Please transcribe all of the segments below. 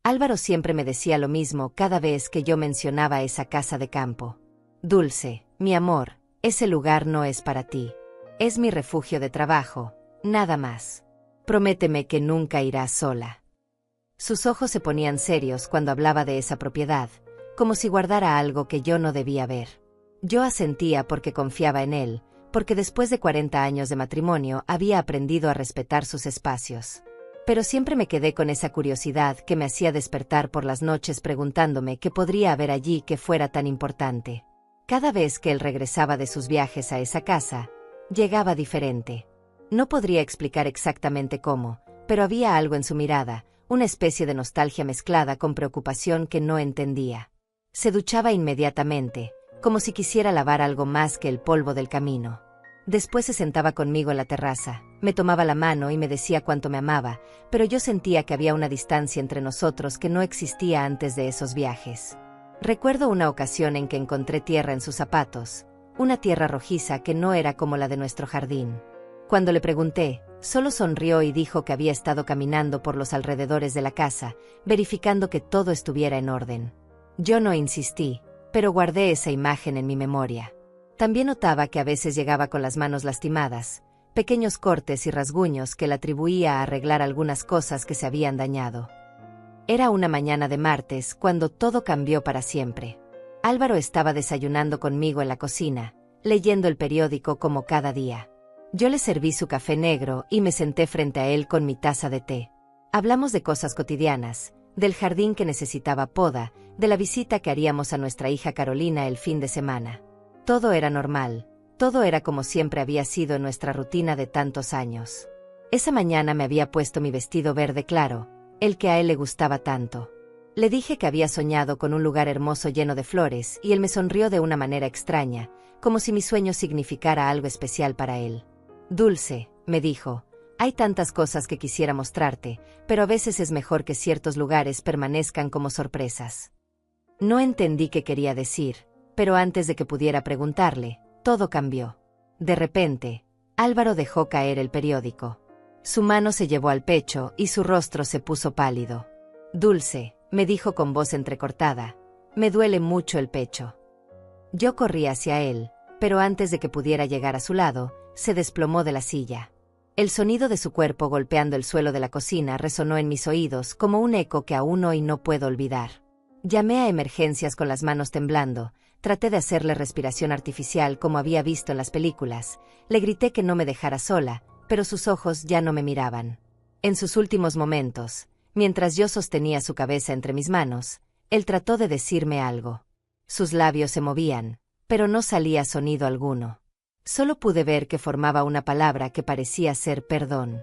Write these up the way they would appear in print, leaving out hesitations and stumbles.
Álvaro siempre me decía lo mismo cada vez que yo mencionaba esa casa de campo. Dulce, mi amor, ese lugar no es para ti. Es mi refugio de trabajo, nada más. Prométeme que nunca irás sola. Sus ojos se ponían serios cuando hablaba de esa propiedad, como si guardara algo que yo no debía ver. Yo asentía porque confiaba en él, porque después de 40 años de matrimonio había aprendido a respetar sus espacios. Pero siempre me quedé con esa curiosidad que me hacía despertar por las noches preguntándome qué podría haber allí que fuera tan importante. Cada vez que él regresaba de sus viajes a esa casa, llegaba diferente. No podría explicar exactamente cómo, pero había algo en su mirada, una especie de nostalgia mezclada con preocupación que no entendía. Se duchaba inmediatamente, como si quisiera lavar algo más que el polvo del camino. Después se sentaba conmigo en la terraza, me tomaba la mano y me decía cuánto me amaba, pero yo sentía que había una distancia entre nosotros que no existía antes de esos viajes. Recuerdo una ocasión en que encontré tierra en sus zapatos, una tierra rojiza que no era como la de nuestro jardín. Cuando le pregunté, solo sonrió y dijo que había estado caminando por los alrededores de la casa, verificando que todo estuviera en orden. Yo no insistí, pero guardé esa imagen en mi memoria. También notaba que a veces llegaba con las manos lastimadas, pequeños cortes y rasguños que le atribuía a arreglar algunas cosas que se habían dañado. Era una mañana de martes cuando todo cambió para siempre. Álvaro estaba desayunando conmigo en la cocina, leyendo el periódico como cada día. Yo le serví su café negro y me senté frente a él con mi taza de té. Hablamos de cosas cotidianas, del jardín que necesitaba poda, de la visita que haríamos a nuestra hija Carolina el fin de semana. Todo era normal, todo era como siempre había sido en nuestra rutina de tantos años. Esa mañana me había puesto mi vestido verde claro, el que a él le gustaba tanto. Le dije que había soñado con un lugar hermoso lleno de flores y él me sonrió de una manera extraña, como si mi sueño significara algo especial para él. Dulce, me dijo, hay tantas cosas que quisiera mostrarte, pero a veces es mejor que ciertos lugares permanezcan como sorpresas. No entendí qué quería decir, pero antes de que pudiera preguntarle, todo cambió. De repente, Álvaro dejó caer el periódico. Su mano se llevó al pecho y su rostro se puso pálido. Dulce, me dijo con voz entrecortada, me duele mucho el pecho. Yo corrí hacia él, pero antes de que pudiera llegar a su lado, se desplomó de la silla. El sonido de su cuerpo golpeando el suelo de la cocina resonó en mis oídos como un eco que aún hoy no puedo olvidar. Llamé a emergencias con las manos temblando, traté de hacerle respiración artificial como había visto en las películas, le grité que no me dejara sola, pero sus ojos ya no me miraban. En sus últimos momentos, mientras yo sostenía su cabeza entre mis manos, él trató de decirme algo. Sus labios se movían, pero no salía sonido alguno. Solo pude ver que formaba una palabra que parecía ser perdón.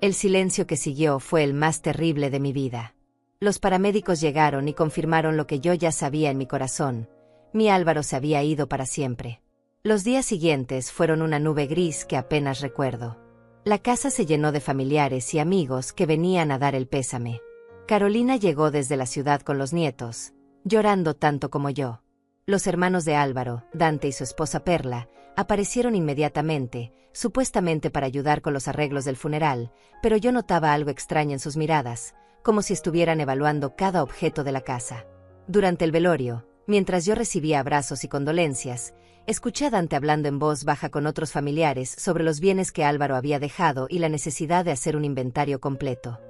El silencio que siguió fue el más terrible de mi vida. Los paramédicos llegaron y confirmaron lo que yo ya sabía en mi corazón. Mi Álvaro se había ido para siempre. Los días siguientes fueron una nube gris que apenas recuerdo. La casa se llenó de familiares y amigos que venían a dar el pésame. Carolina llegó desde la ciudad con los nietos, llorando tanto como yo. Los hermanos de Álvaro, Dante y su esposa Perla, aparecieron inmediatamente, supuestamente para ayudar con los arreglos del funeral, pero yo notaba algo extraño en sus miradas, como si estuvieran evaluando cada objeto de la casa. Durante el velorio, mientras yo recibía abrazos y condolencias, escuché a Dante hablando en voz baja con otros familiares sobre los bienes que Álvaro había dejado y la necesidad de hacer un inventario completo.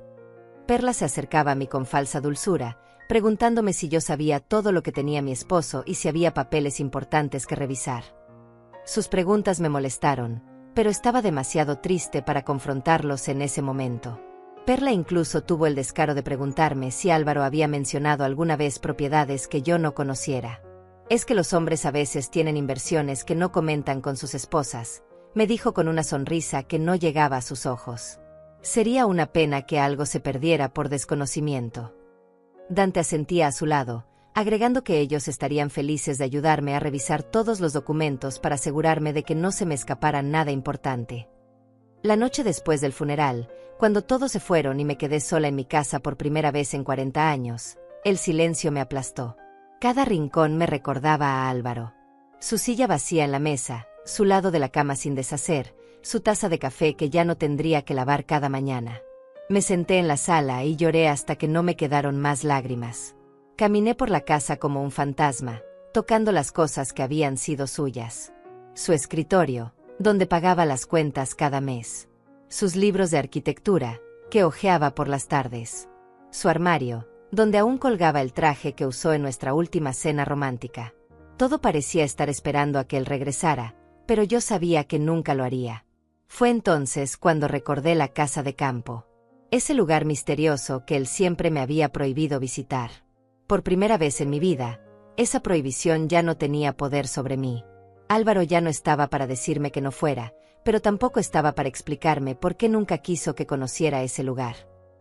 Perla se acercaba a mí con falsa dulzura, preguntándome si yo sabía todo lo que tenía mi esposo y si había papeles importantes que revisar. Sus preguntas me molestaron, pero estaba demasiado triste para confrontarlos en ese momento. Perla incluso tuvo el descaro de preguntarme si Álvaro había mencionado alguna vez propiedades que yo no conociera. Es que los hombres a veces tienen inversiones que no comentan con sus esposas, me dijo con una sonrisa que no llegaba a sus ojos. Sería una pena que algo se perdiera por desconocimiento. Dante asentía a su lado, agregando que ellos estarían felices de ayudarme a revisar todos los documentos para asegurarme de que no se me escapara nada importante. La noche después del funeral, cuando todos se fueron y me quedé sola en mi casa por primera vez en 40 años, el silencio me aplastó. Cada rincón me recordaba a Álvaro. Su silla vacía en la mesa, su lado de la cama sin deshacer, su taza de café que ya no tendría que lavar cada mañana. Me senté en la sala y lloré hasta que no me quedaron más lágrimas. Caminé por la casa como un fantasma, tocando las cosas que habían sido suyas. Su escritorio, donde pagaba las cuentas cada mes. Sus libros de arquitectura, que hojeaba por las tardes. Su armario, donde aún colgaba el traje que usó en nuestra última cena romántica. Todo parecía estar esperando a que él regresara, pero yo sabía que nunca lo haría. Fue entonces cuando recordé la casa de campo. Ese lugar misterioso que él siempre me había prohibido visitar. Por primera vez en mi vida, esa prohibición ya no tenía poder sobre mí. Álvaro ya no estaba para decirme que no fuera, pero tampoco estaba para explicarme por qué nunca quiso que conociera ese lugar.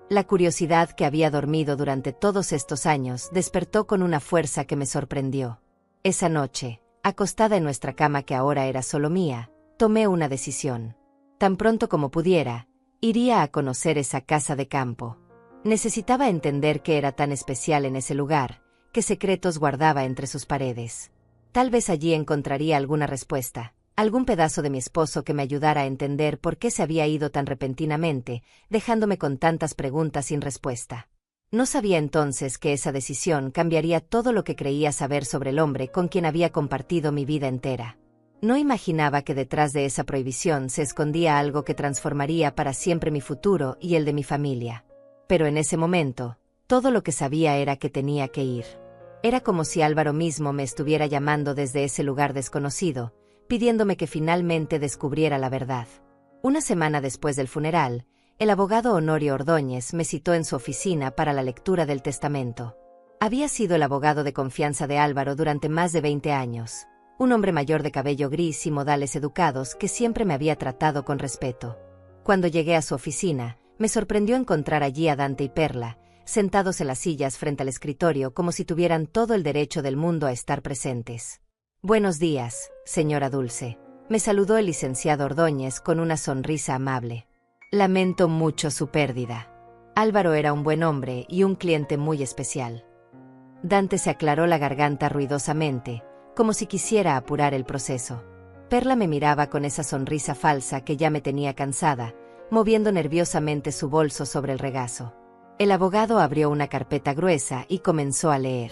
La curiosidad que había dormido durante todos estos años despertó con una fuerza que me sorprendió. Esa noche, acostada en nuestra cama que ahora era solo mía, tomé una decisión. Tan pronto como pudiera, iría a conocer esa casa de campo. Necesitaba entender qué era tan especial en ese lugar, qué secretos guardaba entre sus paredes. Tal vez allí encontraría alguna respuesta, algún pedazo de mi esposo que me ayudara a entender por qué se había ido tan repentinamente, dejándome con tantas preguntas sin respuesta. No sabía entonces que esa decisión cambiaría todo lo que creía saber sobre el hombre con quien había compartido mi vida entera. No imaginaba que detrás de esa prohibición se escondía algo que transformaría para siempre mi futuro y el de mi familia. Pero en ese momento, todo lo que sabía era que tenía que ir. Era como si Álvaro mismo me estuviera llamando desde ese lugar desconocido, pidiéndome que finalmente descubriera la verdad. Una semana después del funeral, el abogado Honorio Ordóñez me citó en su oficina para la lectura del testamento. Había sido el abogado de confianza de Álvaro durante más de 20 años, un hombre mayor de cabello gris y modales educados que siempre me había tratado con respeto. Cuando llegué a su oficina, me sorprendió encontrar allí a Dante y Perla, sentados en las sillas frente al escritorio como si tuvieran todo el derecho del mundo a estar presentes. «Buenos días, señora Dulce», me saludó el licenciado Ordóñez con una sonrisa amable. «Lamento mucho su pérdida. Álvaro era un buen hombre y un cliente muy especial». Dante se aclaró la garganta ruidosamente, como si quisiera apurar el proceso. Perla me miraba con esa sonrisa falsa que ya me tenía cansada, moviendo nerviosamente su bolso sobre el regazo. El abogado abrió una carpeta gruesa y comenzó a leer.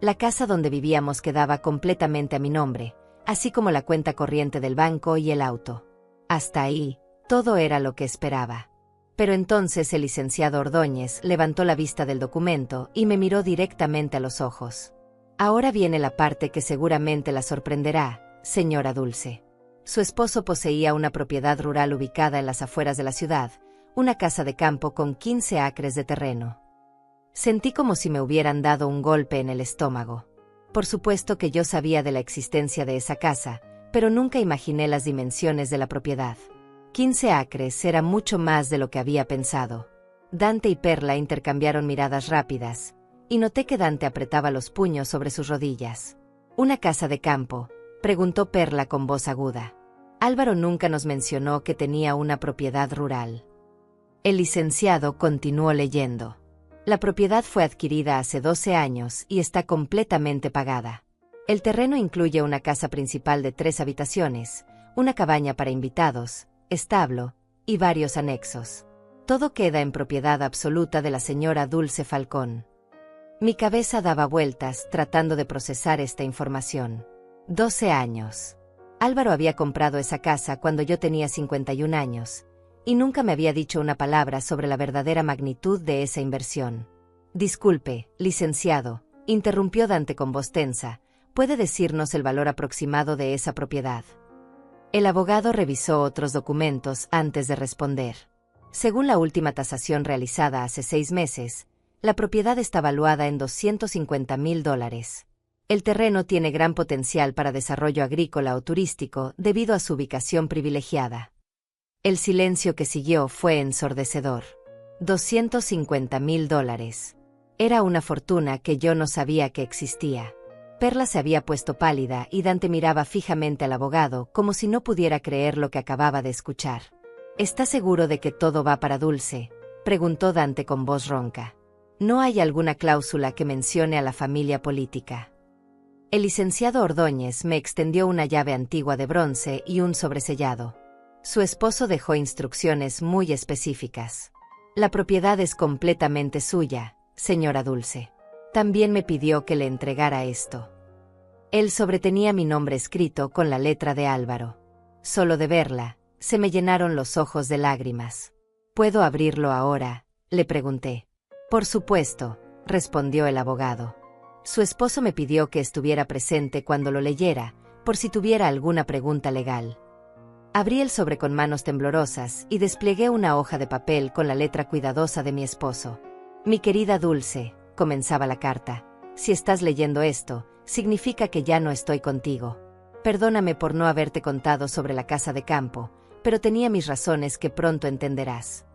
La casa donde vivíamos quedaba completamente a mi nombre, así como la cuenta corriente del banco y el auto. Hasta ahí, todo era lo que esperaba. Pero entonces el licenciado Ordóñez levantó la vista del documento y me miró directamente a los ojos. «Ahora viene la parte que seguramente la sorprenderá, señora Dulce». Su esposo poseía una propiedad rural ubicada en las afueras de la ciudad, una casa de campo con 15 acres de terreno. Sentí como si me hubieran dado un golpe en el estómago. Por supuesto que yo sabía de la existencia de esa casa, pero nunca imaginé las dimensiones de la propiedad. 15 acres era mucho más de lo que había pensado. Dante y Perla intercambiaron miradas rápidas, y noté que Dante apretaba los puños sobre sus rodillas. «¿Una casa de campo?», preguntó Perla con voz aguda. «Álvaro nunca nos mencionó que tenía una propiedad rural». El licenciado continuó leyendo. «La propiedad fue adquirida hace 12 años y está completamente pagada. El terreno incluye una casa principal de 3 habitaciones, una cabaña para invitados, establo y varios anexos. Todo queda en propiedad absoluta de la señora Dulce Falcón». Mi cabeza daba vueltas tratando de procesar esta información. 12 años. Álvaro había comprado esa casa cuando yo tenía 51 años, y nunca me había dicho una palabra sobre la verdadera magnitud de esa inversión. «Disculpe, licenciado», interrumpió Dante con voz tensa, «¿puede decirnos el valor aproximado de esa propiedad?». El abogado revisó otros documentos antes de responder. Según la última tasación realizada hace 6 meses, la propiedad está valuada en $250,000. El terreno tiene gran potencial para desarrollo agrícola o turístico debido a su ubicación privilegiada. El silencio que siguió fue ensordecedor. $250,000. Era una fortuna que yo no sabía que existía. Perla se había puesto pálida y Dante miraba fijamente al abogado como si no pudiera creer lo que acababa de escuchar. «¿Está seguro de que todo va para Dulce?», preguntó Dante con voz ronca. «¿No hay alguna cláusula que mencione a la familia política?». El licenciado Ordóñez me extendió una llave antigua de bronce y un sobresellado. Su esposo dejó instrucciones muy específicas. La propiedad es completamente suya, señora Dulce. También me pidió que le entregara esto. Él sobretenía mi nombre escrito con la letra de Álvaro. Solo de verla, se me llenaron los ojos de lágrimas. ¿Puedo abrirlo ahora?, le pregunté. Por supuesto, respondió el abogado. Su esposo me pidió que estuviera presente cuando lo leyera, por si tuviera alguna pregunta legal. Abrí el sobre con manos temblorosas y desplegué una hoja de papel con la letra cuidadosa de mi esposo. Mi querida Dulce, comenzaba la carta, si estás leyendo esto, significa que ya no estoy contigo. Perdóname por no haberte contado sobre la casa de campo, pero tenía mis razones que pronto entenderás.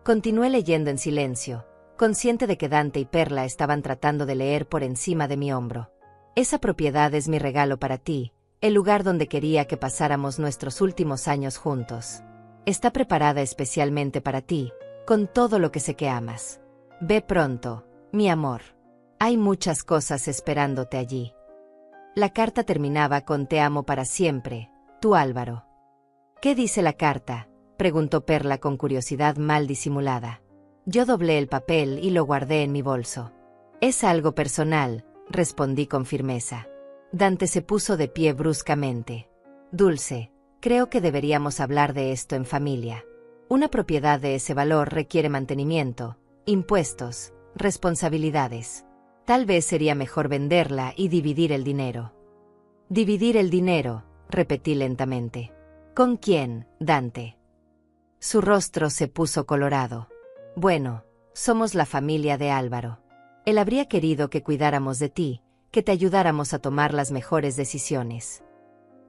Continué leyendo en silencio, consciente de que Dante y Perla estaban tratando de leer por encima de mi hombro. Esa propiedad es mi regalo para ti, el lugar donde quería que pasáramos nuestros últimos años juntos. Está preparada especialmente para ti, con todo lo que sé que amas. Ve pronto, mi amor. Hay muchas cosas esperándote allí. La carta terminaba con te amo para siempre, tu Álvaro. ¿Qué dice la carta?, preguntó Perla con curiosidad mal disimulada. Yo doblé el papel y lo guardé en mi bolso. Es algo personal, respondí con firmeza. Dante se puso de pie bruscamente. Dulce, creo que deberíamos hablar de esto en familia. Una propiedad de ese valor requiere mantenimiento, impuestos, responsabilidades. Tal vez sería mejor venderla y dividir el dinero. Dividir el dinero, repetí lentamente. ¿Con quién, Dante? Su rostro se puso colorado. Bueno, somos la familia de Álvaro. Él habría querido que cuidáramos de ti, que te ayudáramos a tomar las mejores decisiones.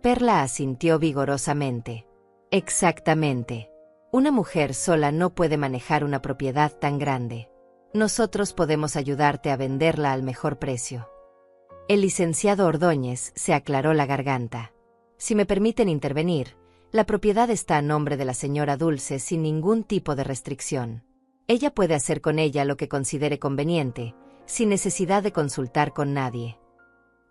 Perla asintió vigorosamente. Exactamente. Una mujer sola no puede manejar una propiedad tan grande. Nosotros podemos ayudarte a venderla al mejor precio. El licenciado Ordóñez se aclaró la garganta. Si me permiten intervenir, la propiedad está a nombre de la señora Dulce sin ningún tipo de restricción. Ella puede hacer con ella lo que considere conveniente, sin necesidad de consultar con nadie.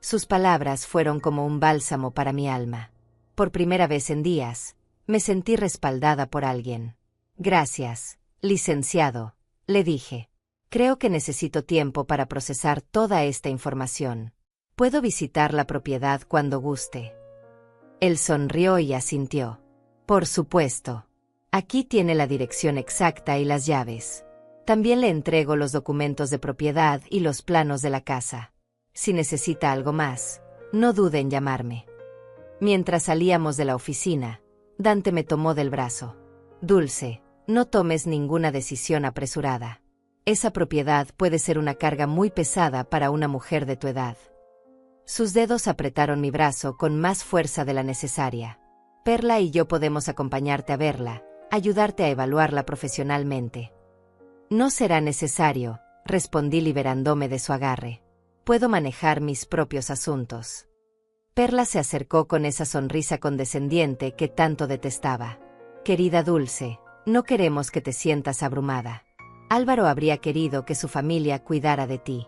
Sus palabras fueron como un bálsamo para mi alma. Por primera vez en días, me sentí respaldada por alguien. Gracias, licenciado, le dije. Creo que necesito tiempo para procesar toda esta información. Puedo visitar la propiedad cuando guste. Él sonrió y asintió. Por supuesto. Aquí tiene la dirección exacta y las llaves. También le entrego los documentos de propiedad y los planos de la casa. Si necesita algo más, no dude en llamarme. Mientras salíamos de la oficina, Dante me tomó del brazo. Dulce, no tomes ninguna decisión apresurada. Esa propiedad puede ser una carga muy pesada para una mujer de tu edad. Sus dedos apretaron mi brazo con más fuerza de la necesaria. Perla y yo podemos acompañarte a verla, ayudarte a evaluarla profesionalmente. No será necesario, respondí liberándome de su agarre. Puedo manejar mis propios asuntos. Perla se acercó con esa sonrisa condescendiente que tanto detestaba. Querida Dulce, no queremos que te sientas abrumada. Álvaro habría querido que su familia cuidara de ti.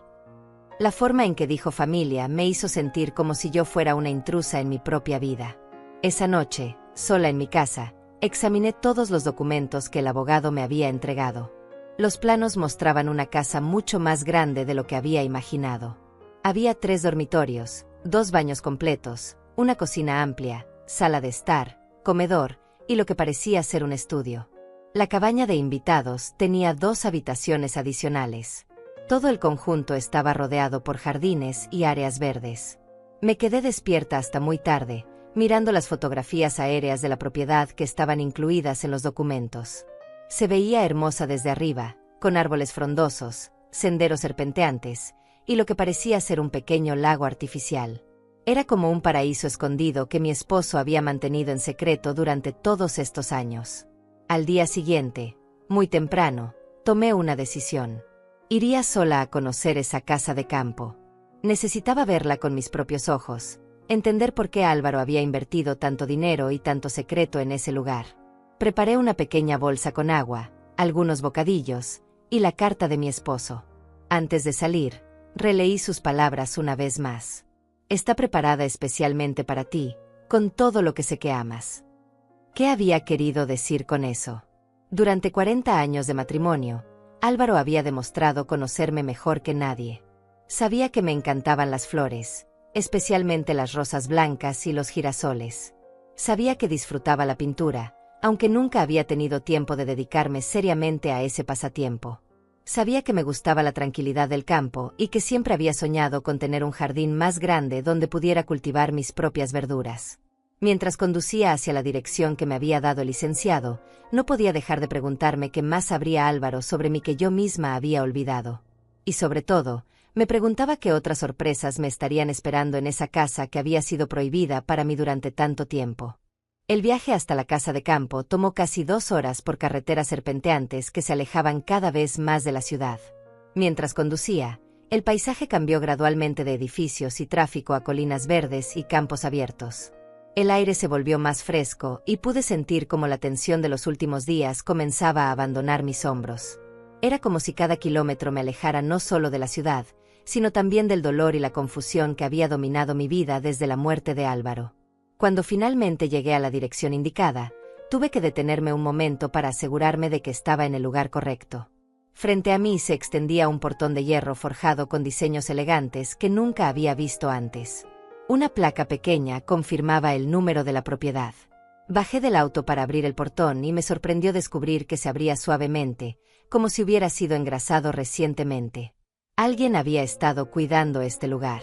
La forma en que dijo familia me hizo sentir como si yo fuera una intrusa en mi propia vida. Esa noche, sola en mi casa, examiné todos los documentos que el abogado me había entregado. Los planos mostraban una casa mucho más grande de lo que había imaginado. Había 3 dormitorios, 2 baños completos, una cocina amplia, sala de estar, comedor, y lo que parecía ser un estudio. La cabaña de invitados tenía 2 habitaciones adicionales. Todo el conjunto estaba rodeado por jardines y áreas verdes. Me quedé despierta hasta muy tarde, mirando las fotografías aéreas de la propiedad que estaban incluidas en los documentos. Se veía hermosa desde arriba, con árboles frondosos, senderos serpenteantes, y lo que parecía ser un pequeño lago artificial. Era como un paraíso escondido que mi esposo había mantenido en secreto durante todos estos años. Al día siguiente, muy temprano, tomé una decisión. Iría sola a conocer esa casa de campo. Necesitaba verla con mis propios ojos, entender por qué Álvaro había invertido tanto dinero y tanto secreto en ese lugar. Preparé una pequeña bolsa con agua, algunos bocadillos, y la carta de mi esposo. Antes de salir, releí sus palabras una vez más. Está preparada especialmente para ti, con todo lo que sé que amas. ¿Qué había querido decir con eso? Durante 40 años de matrimonio, Álvaro había demostrado conocerme mejor que nadie. Sabía que me encantaban las flores, especialmente las rosas blancas y los girasoles. Sabía que disfrutaba la pintura, aunque nunca había tenido tiempo de dedicarme seriamente a ese pasatiempo. Sabía que me gustaba la tranquilidad del campo y que siempre había soñado con tener un jardín más grande donde pudiera cultivar mis propias verduras. Mientras conducía hacia la dirección que me había dado el licenciado, no podía dejar de preguntarme qué más sabría Álvaro sobre mí que yo misma había olvidado. Y sobre todo, me preguntaba qué otras sorpresas me estarían esperando en esa casa que había sido prohibida para mí durante tanto tiempo. El viaje hasta la casa de campo tomó casi 2 horas por carreteras serpenteantes que se alejaban cada vez más de la ciudad. Mientras conducía, el paisaje cambió gradualmente de edificios y tráfico a colinas verdes y campos abiertos. El aire se volvió más fresco y pude sentir cómo la tensión de los últimos días comenzaba a abandonar mis hombros. Era como si cada kilómetro me alejara no solo de la ciudad, sino también del dolor y la confusión que había dominado mi vida desde la muerte de Álvaro. Cuando finalmente llegué a la dirección indicada, tuve que detenerme un momento para asegurarme de que estaba en el lugar correcto. Frente a mí se extendía un portón de hierro forjado con diseños elegantes que nunca había visto antes. Una placa pequeña confirmaba el número de la propiedad. Bajé del auto para abrir el portón y me sorprendió descubrir que se abría suavemente, como si hubiera sido engrasado recientemente. Alguien había estado cuidando este lugar.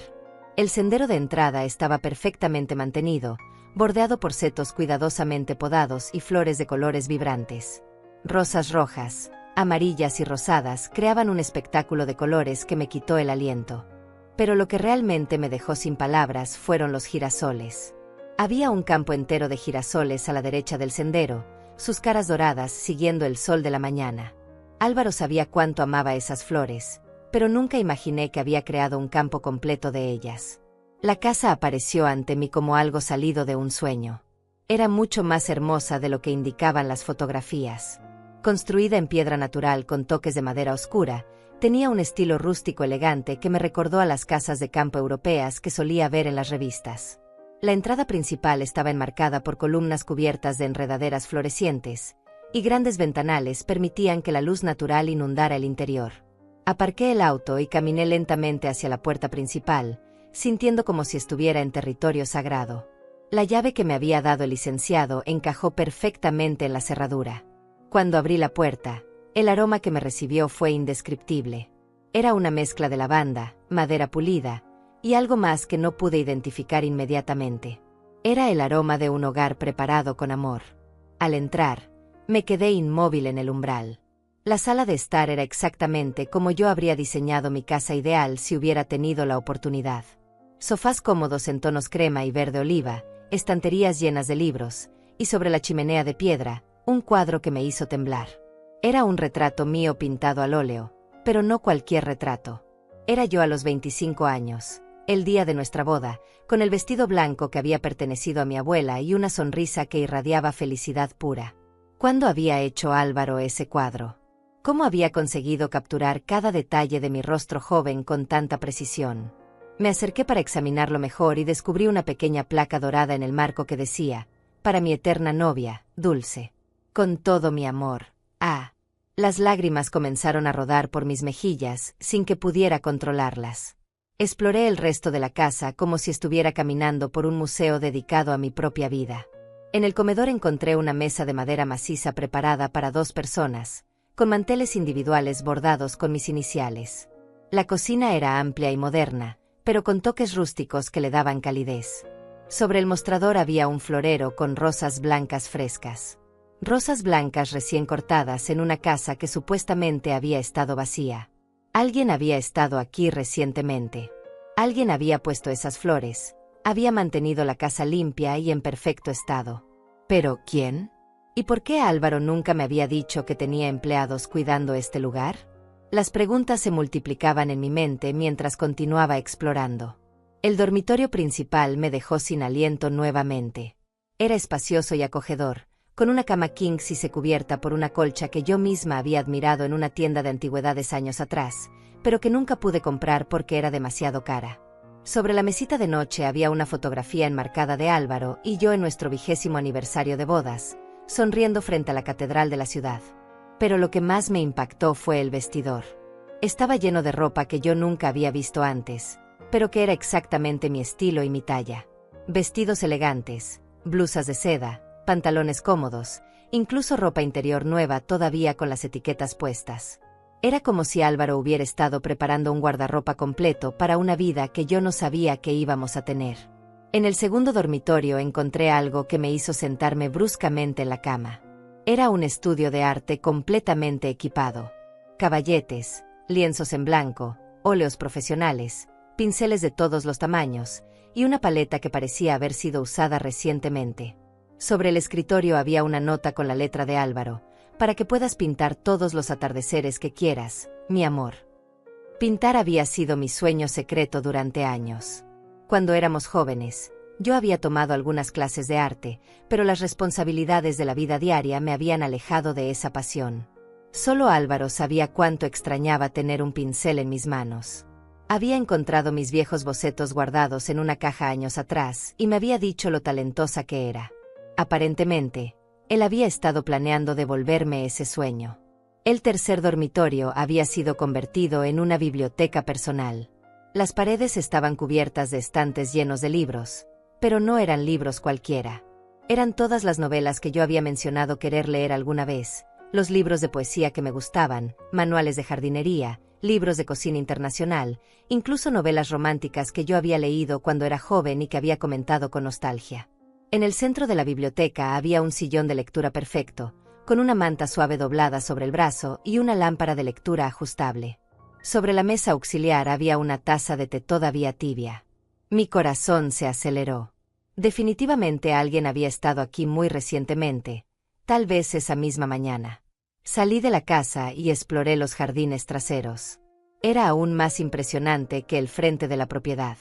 El sendero de entrada estaba perfectamente mantenido, bordeado por setos cuidadosamente podados y flores de colores vibrantes. Rosas rojas, amarillas y rosadas creaban un espectáculo de colores que me quitó el aliento. Pero lo que realmente me dejó sin palabras fueron los girasoles. Había un campo entero de girasoles a la derecha del sendero, sus caras doradas siguiendo el sol de la mañana. Álvaro sabía cuánto amaba esas flores, pero nunca imaginé que había creado un campo completo de ellas. La casa apareció ante mí como algo salido de un sueño. Era mucho más hermosa de lo que indicaban las fotografías. Construida en piedra natural con toques de madera oscura, tenía un estilo rústico elegante que me recordó a las casas de campo europeas que solía ver en las revistas. La entrada principal estaba enmarcada por columnas cubiertas de enredaderas florecientes, y grandes ventanales permitían que la luz natural inundara el interior. Aparqué el auto y caminé lentamente hacia la puerta principal, sintiendo como si estuviera en territorio sagrado. La llave que me había dado el licenciado encajó perfectamente en la cerradura. Cuando abrí la puerta, el aroma que me recibió fue indescriptible. Era una mezcla de lavanda, madera pulida, y algo más que no pude identificar inmediatamente. Era el aroma de un hogar preparado con amor. Al entrar, me quedé inmóvil en el umbral. La sala de estar era exactamente como yo habría diseñado mi casa ideal si hubiera tenido la oportunidad. Sofás cómodos en tonos crema y verde oliva, estanterías llenas de libros, y sobre la chimenea de piedra, un cuadro que me hizo temblar. Era un retrato mío pintado al óleo, pero no cualquier retrato. Era yo a los 25 años, el día de nuestra boda, con el vestido blanco que había pertenecido a mi abuela y una sonrisa que irradiaba felicidad pura. ¿Cuándo había hecho Álvaro ese cuadro? ¿Cómo había conseguido capturar cada detalle de mi rostro joven con tanta precisión? Me acerqué para examinarlo mejor y descubrí una pequeña placa dorada en el marco que decía: «Para mi eterna novia, Dulce. Con todo mi amor». Ah. Las lágrimas comenzaron a rodar por mis mejillas, sin que pudiera controlarlas. Exploré el resto de la casa como si estuviera caminando por un museo dedicado a mi propia vida. En el comedor encontré una mesa de madera maciza preparada para 2 personas, con manteles individuales bordados con mis iniciales. La cocina era amplia y moderna, pero con toques rústicos que le daban calidez. Sobre el mostrador había un florero con rosas blancas frescas. Rosas blancas recién cortadas en una casa que supuestamente había estado vacía. Alguien había estado aquí recientemente. Alguien había puesto esas flores. Había mantenido la casa limpia y en perfecto estado. ¿Pero quién? ¿Y por qué Álvaro nunca me había dicho que tenía empleados cuidando este lugar? Las preguntas se multiplicaban en mi mente mientras continuaba explorando. El dormitorio principal me dejó sin aliento nuevamente. Era espacioso y acogedor, con una cama king size cubierta por una colcha que yo misma había admirado en una tienda de antigüedades años atrás, pero que nunca pude comprar porque era demasiado cara. Sobre la mesita de noche había una fotografía enmarcada de Álvaro y yo en nuestro 20º aniversario de bodas, sonriendo frente a la catedral de la ciudad. Pero lo que más me impactó fue el vestidor. Estaba lleno de ropa que yo nunca había visto antes, pero que era exactamente mi estilo y mi talla. Vestidos elegantes, blusas de seda, pantalones cómodos, incluso ropa interior nueva todavía con las etiquetas puestas. Era como si Álvaro hubiera estado preparando un guardarropa completo para una vida que yo no sabía que íbamos a tener. En el segundo dormitorio encontré algo que me hizo sentarme bruscamente en la cama. Era un estudio de arte completamente equipado. Caballetes, lienzos en blanco, óleos profesionales, pinceles de todos los tamaños, y una paleta que parecía haber sido usada recientemente. Sobre el escritorio había una nota con la letra de Álvaro, para que puedas pintar todos los atardeceres que quieras, mi amor. Pintar había sido mi sueño secreto durante años. Cuando éramos jóvenes, yo había tomado algunas clases de arte, pero las responsabilidades de la vida diaria me habían alejado de esa pasión. Solo Álvaro sabía cuánto extrañaba tener un pincel en mis manos. Había encontrado mis viejos bocetos guardados en una caja años atrás y me había dicho lo talentosa que era. Aparentemente, él había estado planeando devolverme ese sueño. El tercer dormitorio había sido convertido en una biblioteca personal. Las paredes estaban cubiertas de estantes llenos de libros, pero no eran libros cualquiera. Eran todas las novelas que yo había mencionado querer leer alguna vez, los libros de poesía que me gustaban, manuales de jardinería, libros de cocina internacional, incluso novelas románticas que yo había leído cuando era joven y que había comentado con nostalgia. En el centro de la biblioteca había un sillón de lectura perfecto, con una manta suave doblada sobre el brazo y una lámpara de lectura ajustable. Sobre la mesa auxiliar había una taza de té todavía tibia. Mi corazón se aceleró. Definitivamente alguien había estado aquí muy recientemente, tal vez esa misma mañana. Salí de la casa y exploré los jardines traseros. Era aún más impresionante que el frente de la propiedad.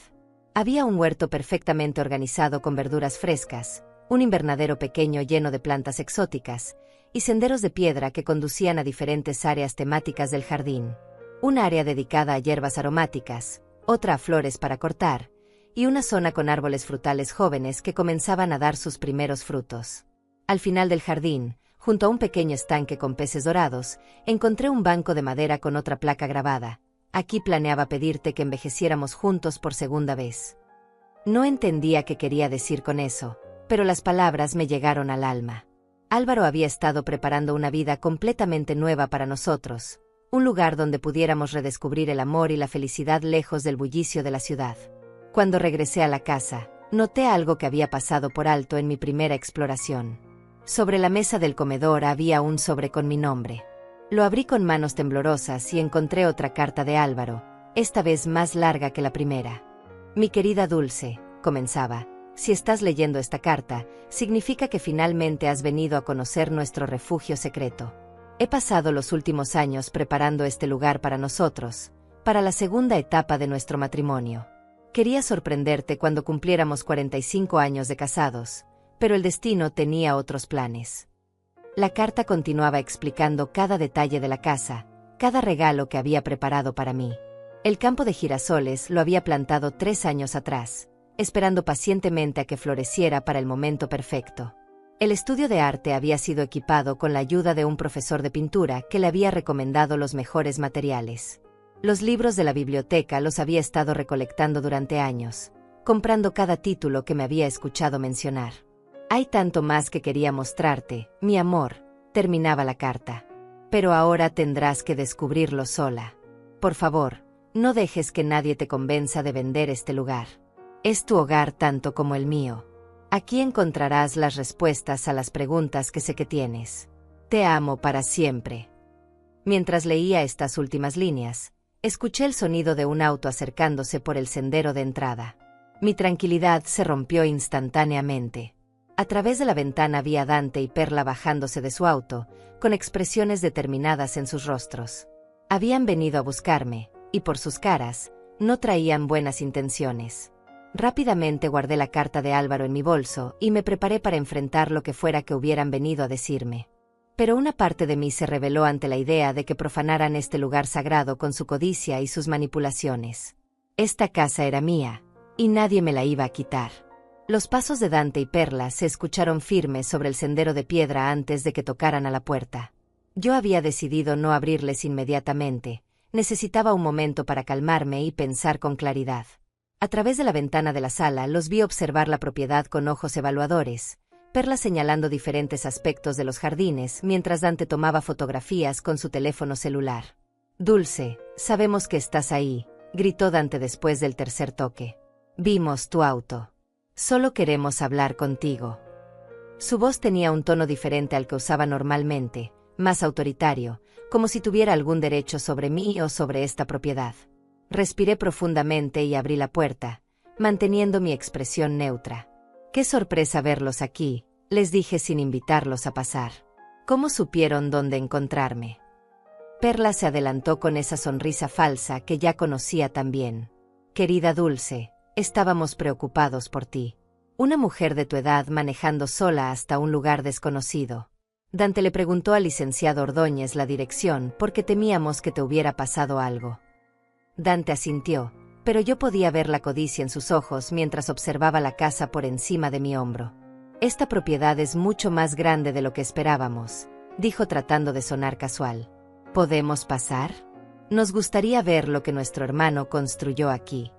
Había un huerto perfectamente organizado con verduras frescas, un invernadero pequeño lleno de plantas exóticas, y senderos de piedra que conducían a diferentes áreas temáticas del jardín. Un área dedicada a hierbas aromáticas, otra a flores para cortar, y una zona con árboles frutales jóvenes que comenzaban a dar sus primeros frutos. Al final del jardín, junto a un pequeño estanque con peces dorados, encontré un banco de madera con otra placa grabada. Aquí planeaba pedirte que envejeciéramos juntos por segunda vez. No entendía qué quería decir con eso, pero las palabras me llegaron al alma. Álvaro había estado preparando una vida completamente nueva para nosotros, un lugar donde pudiéramos redescubrir el amor y la felicidad lejos del bullicio de la ciudad. Cuando regresé a la casa, noté algo que había pasado por alto en mi primera exploración. Sobre la mesa del comedor había un sobre con mi nombre. Lo abrí con manos temblorosas y encontré otra carta de Álvaro, esta vez más larga que la primera. Mi querida Dulce, comenzaba, si estás leyendo esta carta, significa que finalmente has venido a conocer nuestro refugio secreto. He pasado los últimos años preparando este lugar para nosotros, para la segunda etapa de nuestro matrimonio. Quería sorprenderte cuando cumpliéramos 45 años de casados, pero el destino tenía otros planes. La carta continuaba explicando cada detalle de la casa, cada regalo que había preparado para mí. El campo de girasoles lo había plantado 3 años atrás, esperando pacientemente a que floreciera para el momento perfecto. El estudio de arte había sido equipado con la ayuda de un profesor de pintura que le había recomendado los mejores materiales. Los libros de la biblioteca los había estado recolectando durante años, comprando cada título que me había escuchado mencionar. Hay tanto más que quería mostrarte, mi amor, terminaba la carta. Pero ahora tendrás que descubrirlo sola. Por favor, no dejes que nadie te convenza de vender este lugar. Es tu hogar tanto como el mío. Aquí encontrarás las respuestas a las preguntas que sé que tienes. Te amo para siempre. Mientras leía estas últimas líneas, escuché el sonido de un auto acercándose por el sendero de entrada. Mi tranquilidad se rompió instantáneamente. A través de la ventana vi a Dante y Perla bajándose de su auto, con expresiones determinadas en sus rostros. Habían venido a buscarme, y por sus caras, no traían buenas intenciones. Rápidamente guardé la carta de Álvaro en mi bolso y me preparé para enfrentar lo que fuera que hubieran venido a decirme. Pero una parte de mí se rebeló ante la idea de que profanaran este lugar sagrado con su codicia y sus manipulaciones. Esta casa era mía, y nadie me la iba a quitar. Los pasos de Dante y Perla se escucharon firmes sobre el sendero de piedra antes de que tocaran a la puerta. Yo había decidido no abrirles inmediatamente. Necesitaba un momento para calmarme y pensar con claridad. A través de la ventana de la sala los vi observar la propiedad con ojos evaluadores, Perla señalando diferentes aspectos de los jardines mientras Dante tomaba fotografías con su teléfono celular. «Dulce, sabemos que estás ahí», gritó Dante después del tercer toque. «Vimos tu auto. Solo queremos hablar contigo». Su voz tenía un tono diferente al que usaba normalmente, más autoritario, como si tuviera algún derecho sobre mí o sobre esta propiedad. Respiré profundamente y abrí la puerta, manteniendo mi expresión neutra. «Qué sorpresa verlos aquí», les dije sin invitarlos a pasar. «¿Cómo supieron dónde encontrarme?» Perla se adelantó con esa sonrisa falsa que ya conocía tan bien. «Querida Dulce, estábamos preocupados por ti. Una mujer de tu edad manejando sola hasta un lugar desconocido». Dante le preguntó al licenciado Ordóñez la dirección porque temíamos que te hubiera pasado algo. Dante asintió, pero yo podía ver la codicia en sus ojos mientras observaba la casa por encima de mi hombro. «Esta propiedad es mucho más grande de lo que esperábamos», dijo tratando de sonar casual. «¿Podemos pasar? Nos gustaría ver lo que nuestro hermano construyó aquí».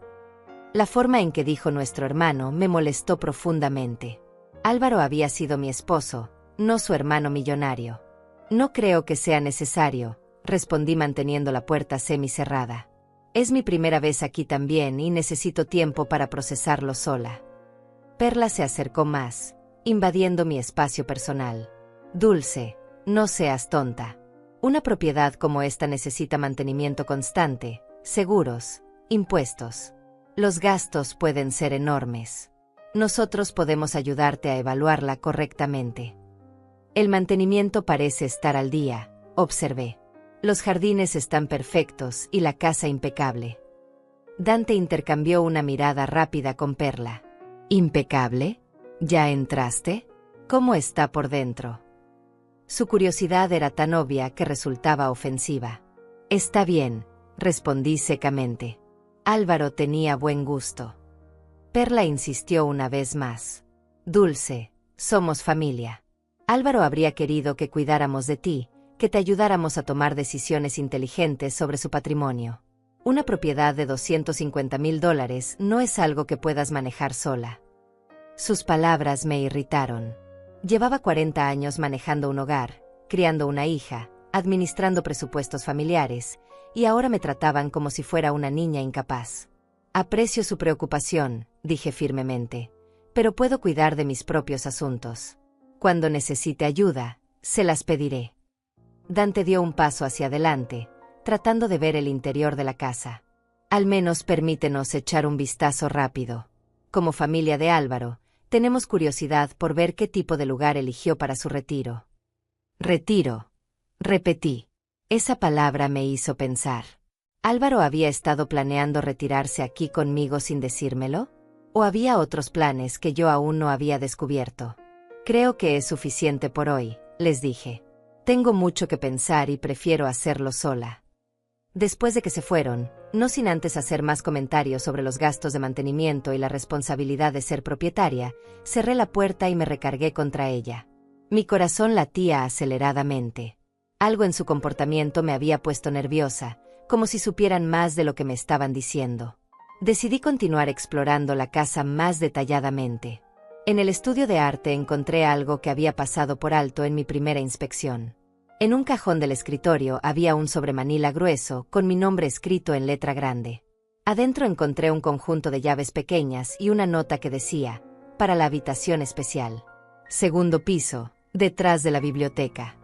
La forma en que dijo nuestro hermano me molestó profundamente. Álvaro había sido mi esposo, no su hermano millonario. «No creo que sea necesario», respondí manteniendo la puerta semicerrada. «Es mi primera vez aquí también y necesito tiempo para procesarlo sola». Perla se acercó más, invadiendo mi espacio personal. «Dulce, no seas tonta. Una propiedad como esta necesita mantenimiento constante, seguros, impuestos. Los gastos pueden ser enormes. Nosotros podemos ayudarte a evaluarla correctamente». «El mantenimiento parece estar al día», observé. «Los jardines están perfectos y la casa impecable». Dante intercambió una mirada rápida con Perla. «¿Impecable? ¿Ya entraste? ¿Cómo está por dentro?» Su curiosidad era tan obvia que resultaba ofensiva. «Está bien», respondí secamente. Álvaro tenía buen gusto. Perla insistió una vez más. «Dulce, somos familia. Álvaro habría querido que cuidáramos de ti, que te ayudáramos a tomar decisiones inteligentes sobre su patrimonio. Una propiedad de $250,000 no es algo que puedas manejar sola». Sus palabras me irritaron. Llevaba 40 años manejando un hogar, criando una hija, administrando presupuestos familiares, y ahora me trataban como si fuera una niña incapaz. «Aprecio su preocupación», dije firmemente, «pero puedo cuidar de mis propios asuntos. Cuando necesite ayuda, se las pediré». Dante dio un paso hacia adelante, tratando de ver el interior de la casa. «Al menos permítenos echar un vistazo rápido. Como familia de Álvaro, tenemos curiosidad por ver qué tipo de lugar eligió para su retiro». «Retiro», repetí. Esa palabra me hizo pensar. ¿Álvaro había estado planeando retirarse aquí conmigo sin decírmelo? ¿O había otros planes que yo aún no había descubierto? «Creo que es suficiente por hoy», les dije. «Tengo mucho que pensar y prefiero hacerlo sola». Después de que se fueron, no sin antes hacer más comentarios sobre los gastos de mantenimiento y la responsabilidad de ser propietaria, cerré la puerta y me recargué contra ella. Mi corazón latía aceleradamente. Algo en su comportamiento me había puesto nerviosa, como si supieran más de lo que me estaban diciendo. Decidí continuar explorando la casa más detalladamente. En el estudio de arte encontré algo que había pasado por alto en mi primera inspección. En un cajón del escritorio había un sobremanila grueso con mi nombre escrito en letra grande. Adentro encontré un conjunto de llaves pequeñas y una nota que decía, «Para la habitación especial. Segundo piso, detrás de la biblioteca».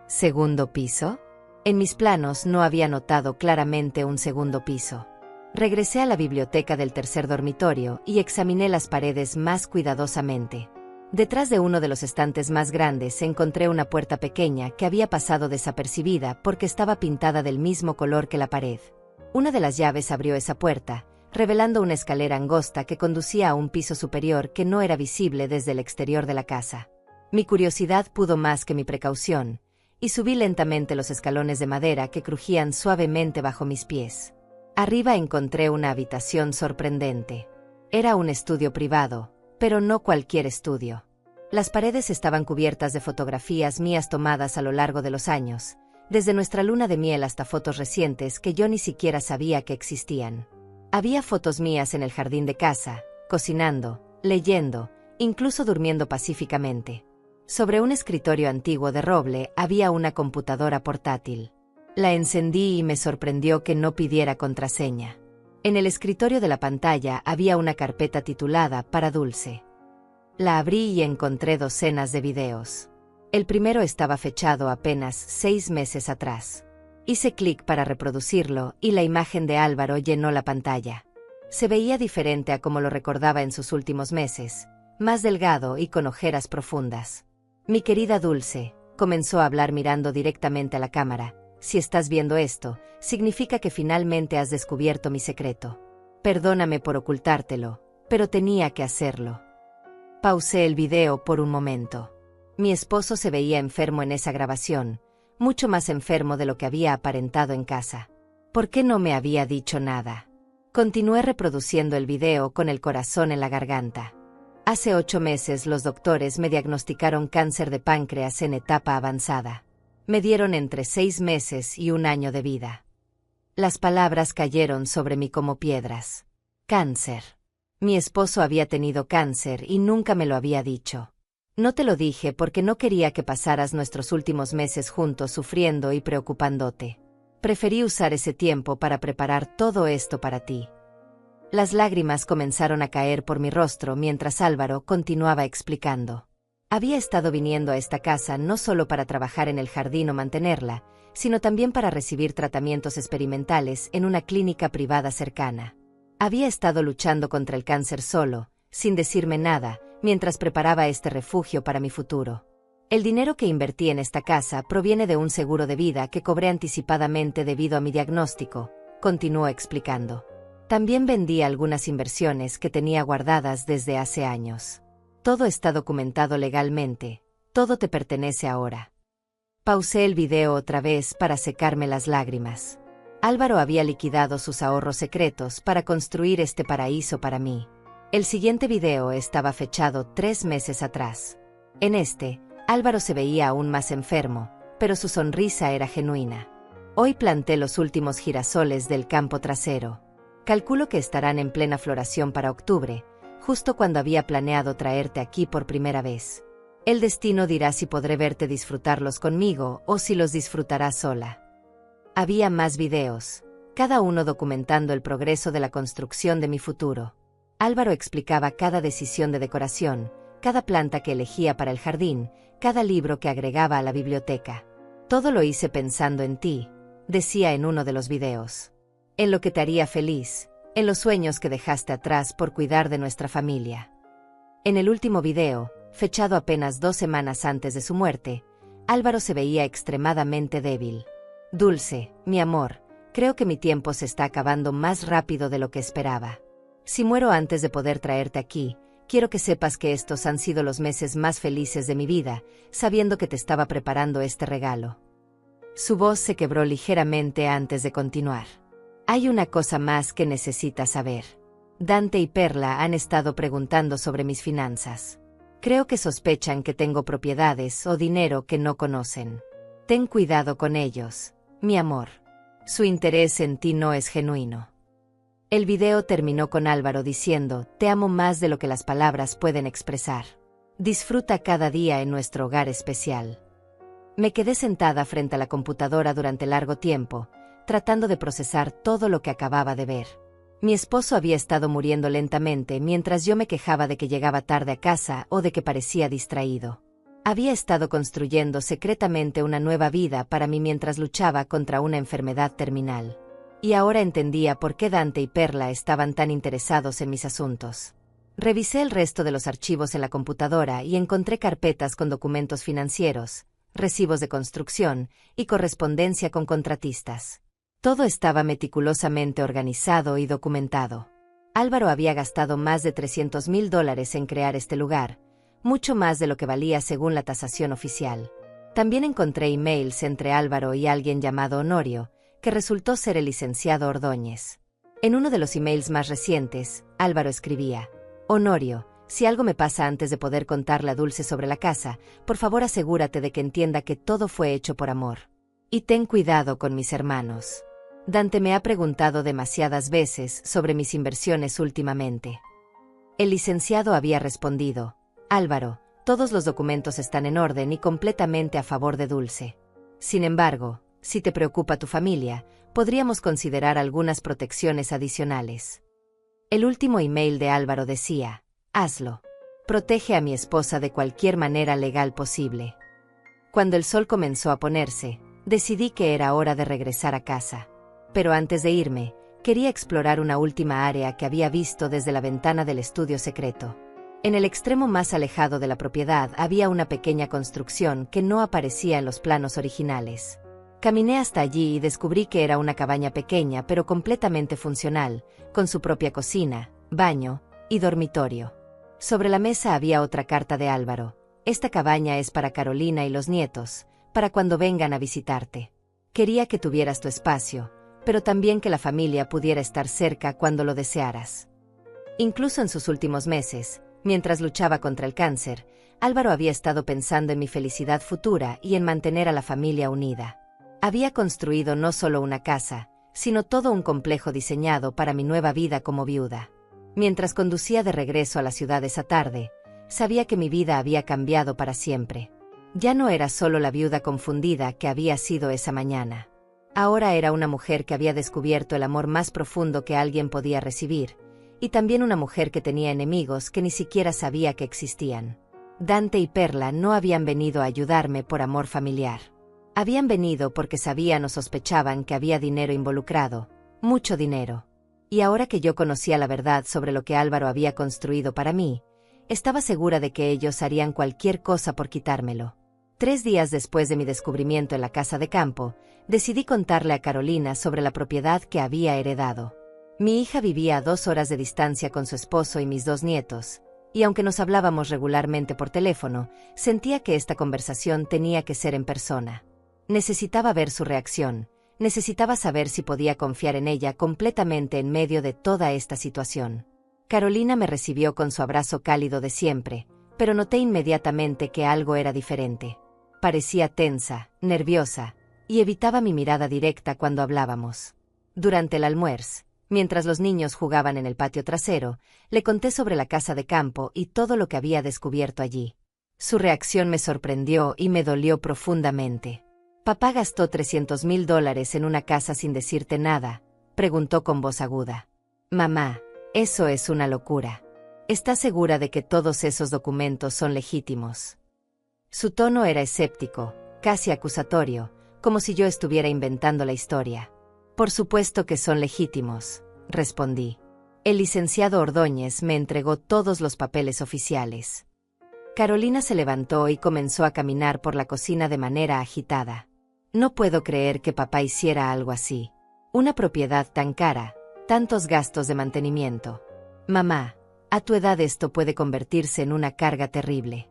¿Segundo piso? En mis planos no había notado claramente un segundo piso. Regresé a la biblioteca del tercer dormitorio y examiné las paredes más cuidadosamente. Detrás de uno de los estantes más grandes encontré una puerta pequeña que había pasado desapercibida porque estaba pintada del mismo color que la pared. Una de las llaves abrió esa puerta, revelando una escalera angosta que conducía a un piso superior que no era visible desde el exterior de la casa. Mi curiosidad pudo más que mi precaución, y subí lentamente los escalones de madera que crujían suavemente bajo mis pies. Arriba encontré una habitación sorprendente. Era un estudio privado, pero no cualquier estudio. Las paredes estaban cubiertas de fotografías mías tomadas a lo largo de los años, desde nuestra luna de miel hasta fotos recientes que yo ni siquiera sabía que existían. Había fotos mías en el jardín de casa, cocinando, leyendo, incluso durmiendo pacíficamente. Sobre un escritorio antiguo de roble había una computadora portátil. La encendí y me sorprendió que no pidiera contraseña. En el escritorio de la pantalla había una carpeta titulada Para Dulce. La abrí y encontré docenas de videos. El primero estaba fechado apenas 6 meses atrás. Hice clic para reproducirlo y la imagen de Álvaro llenó la pantalla. Se veía diferente a como lo recordaba en sus últimos meses, más delgado y con ojeras profundas. Mi querida Dulce, comenzó a hablar mirando directamente a la cámara. Si estás viendo esto, significa que finalmente has descubierto mi secreto. Perdóname por ocultártelo, pero tenía que hacerlo. Pausé el video por un momento. Mi esposo se veía enfermo en esa grabación, mucho más enfermo de lo que había aparentado en casa. ¿Por qué no me había dicho nada? Continué reproduciendo el video con el corazón en la garganta. Hace 8 meses los doctores me diagnosticaron cáncer de páncreas en etapa avanzada. Me dieron entre 6 meses y 1 año de vida. Las palabras cayeron sobre mí como piedras. Cáncer. Mi esposo había tenido cáncer y nunca me lo había dicho. No te lo dije porque no quería que pasaras nuestros últimos meses juntos sufriendo y preocupándote. Preferí usar ese tiempo para preparar todo esto para ti. Las lágrimas comenzaron a caer por mi rostro mientras Álvaro continuaba explicando. Había estado viniendo a esta casa no solo para trabajar en el jardín o mantenerla, sino también para recibir tratamientos experimentales en una clínica privada cercana. Había estado luchando contra el cáncer solo, sin decirme nada, mientras preparaba este refugio para mi futuro. El dinero que invertí en esta casa proviene de un seguro de vida que cobré anticipadamente debido a mi diagnóstico, continuó explicando. También vendí algunas inversiones que tenía guardadas desde hace años. Todo está documentado legalmente, todo te pertenece ahora. Pausé el video otra vez para secarme las lágrimas. Álvaro había liquidado sus ahorros secretos para construir este paraíso para mí. El siguiente video estaba fechado 3 meses atrás. En este, Álvaro se veía aún más enfermo, pero su sonrisa era genuina. Hoy planté los últimos girasoles del campo trasero. Calculo que estarán en plena floración para octubre, justo cuando había planeado traerte aquí por primera vez. El destino dirá si podré verte disfrutarlos conmigo o si los disfrutarás sola. Había más videos, cada uno documentando el progreso de la construcción de mi futuro. Álvaro explicaba cada decisión de decoración, cada planta que elegía para el jardín, cada libro que agregaba a la biblioteca. Todo lo hice pensando en ti, decía en uno de los videos. En lo que te haría feliz, en los sueños que dejaste atrás por cuidar de nuestra familia. En el último video, fechado apenas 2 semanas antes de su muerte, Álvaro se veía extremadamente débil. Dulce, mi amor, creo que mi tiempo se está acabando más rápido de lo que esperaba. Si muero antes de poder traerte aquí, quiero que sepas que estos han sido los meses más felices de mi vida, sabiendo que te estaba preparando este regalo. Su voz se quebró ligeramente antes de continuar. Hay una cosa más que necesitas saber. Dante y Perla han estado preguntando sobre mis finanzas. Creo que sospechan que tengo propiedades o dinero que no conocen. Ten cuidado con ellos, mi amor. Su interés en ti no es genuino. El video terminó con Álvaro diciendo, te amo más de lo que las palabras pueden expresar. Disfruta cada día en nuestro hogar especial. Me quedé sentada frente a la computadora durante largo tiempo, tratando de procesar todo lo que acababa de ver. Mi esposo había estado muriendo lentamente mientras yo me quejaba de que llegaba tarde a casa o de que parecía distraído. Había estado construyendo secretamente una nueva vida para mí mientras luchaba contra una enfermedad terminal. Y ahora entendía por qué Dante y Perla estaban tan interesados en mis asuntos. Revisé el resto de los archivos en la computadora y encontré carpetas con documentos financieros, recibos de construcción y correspondencia con contratistas. Todo estaba meticulosamente organizado y documentado. Álvaro había gastado más de $300,000 en crear este lugar, mucho más de lo que valía según la tasación oficial. También encontré emails entre Álvaro y alguien llamado Honorio, que resultó ser el licenciado Ordóñez. En uno de los emails más recientes, Álvaro escribía: Honorio, Si algo me pasa antes de poder contarle a Dulce sobre la casa, por favor asegúrate de que entienda que todo fue hecho por amor. Y ten cuidado con mis hermanos. Dante me ha preguntado demasiadas veces sobre mis inversiones últimamente. El licenciado había respondido: Álvaro, todos los documentos están en orden y completamente a favor de Dulce. Sin embargo, si te preocupa tu familia, podríamos considerar algunas protecciones adicionales. El último email de Álvaro decía: hazlo. Protege a mi esposa de cualquier manera legal posible. Cuando el sol comenzó a ponerse, decidí que era hora de regresar a casa. Pero antes de irme, quería explorar una última área que había visto desde la ventana del estudio secreto. En el extremo más alejado de la propiedad había una pequeña construcción que no aparecía en los planos originales. Caminé hasta allí y descubrí que era una cabaña pequeña pero completamente funcional, con su propia cocina, baño y dormitorio. Sobre la mesa había otra carta de Álvaro: esta cabaña es para Carolina y los nietos, para cuando vengan a visitarte. Quería que tuvieras tu espacio, pero también que la familia pudiera estar cerca cuando lo desearas. Incluso en sus últimos meses, mientras luchaba contra el cáncer, Álvaro había estado pensando en mi felicidad futura y en mantener a la familia unida. Había construido no solo una casa, sino todo un complejo diseñado para mi nueva vida como viuda. Mientras conducía de regreso a la ciudad esa tarde, sabía que mi vida había cambiado para siempre. Ya no era solo la viuda confundida que había sido esa mañana. Ahora era una mujer que había descubierto el amor más profundo que alguien podía recibir, y también una mujer que tenía enemigos que ni siquiera sabía que existían. Dante y Perla no habían venido a ayudarme por amor familiar. Habían venido porque sabían o sospechaban que había dinero involucrado, mucho dinero. Y ahora que yo conocía la verdad sobre lo que Álvaro había construido para mí, estaba segura de que ellos harían cualquier cosa por quitármelo. 3 días después de mi descubrimiento en la casa de campo, decidí contarle a Carolina sobre la propiedad que había heredado. Mi hija vivía a 2 horas de distancia con su esposo y mis 2 nietos, y aunque nos hablábamos regularmente por teléfono, sentía que esta conversación tenía que ser en persona. Necesitaba ver su reacción, necesitaba saber si podía confiar en ella completamente en medio de toda esta situación. Carolina me recibió con su abrazo cálido de siempre, pero noté inmediatamente que algo era diferente. Parecía tensa, nerviosa, y evitaba mi mirada directa cuando hablábamos. Durante el almuerzo, mientras los niños jugaban en el patio trasero, le conté sobre la casa de campo y todo lo que había descubierto allí. Su reacción me sorprendió y me dolió profundamente. «¿Papá gastó $300,000 en una casa sin decirte nada?», preguntó con voz aguda. «Mamá, eso es una locura. ¿Estás segura de que todos esos documentos son legítimos?». Su tono era escéptico, casi acusatorio, como si yo estuviera inventando la historia. «Por supuesto que son legítimos», respondí. El licenciado Ordóñez me entregó todos los papeles oficiales. Carolina se levantó y comenzó a caminar por la cocina de manera agitada. «No puedo creer que papá hiciera algo así. Una propiedad tan cara, tantos gastos de mantenimiento. Mamá, a tu edad esto puede convertirse en una carga terrible».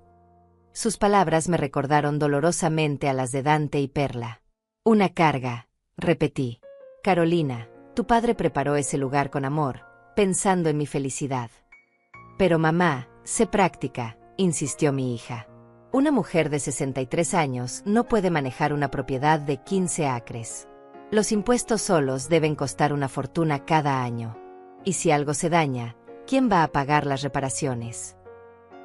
Sus palabras me recordaron dolorosamente a las de Dante y Perla. «Una carga», repetí. «Carolina, tu padre preparó ese lugar con amor, pensando en mi felicidad». «Pero mamá, sé práctica», insistió mi hija. «Una mujer de 63 años no puede manejar una propiedad de 15 acres. Los impuestos solos deben costar una fortuna cada año. Y si algo se daña, ¿quién va a pagar las reparaciones?».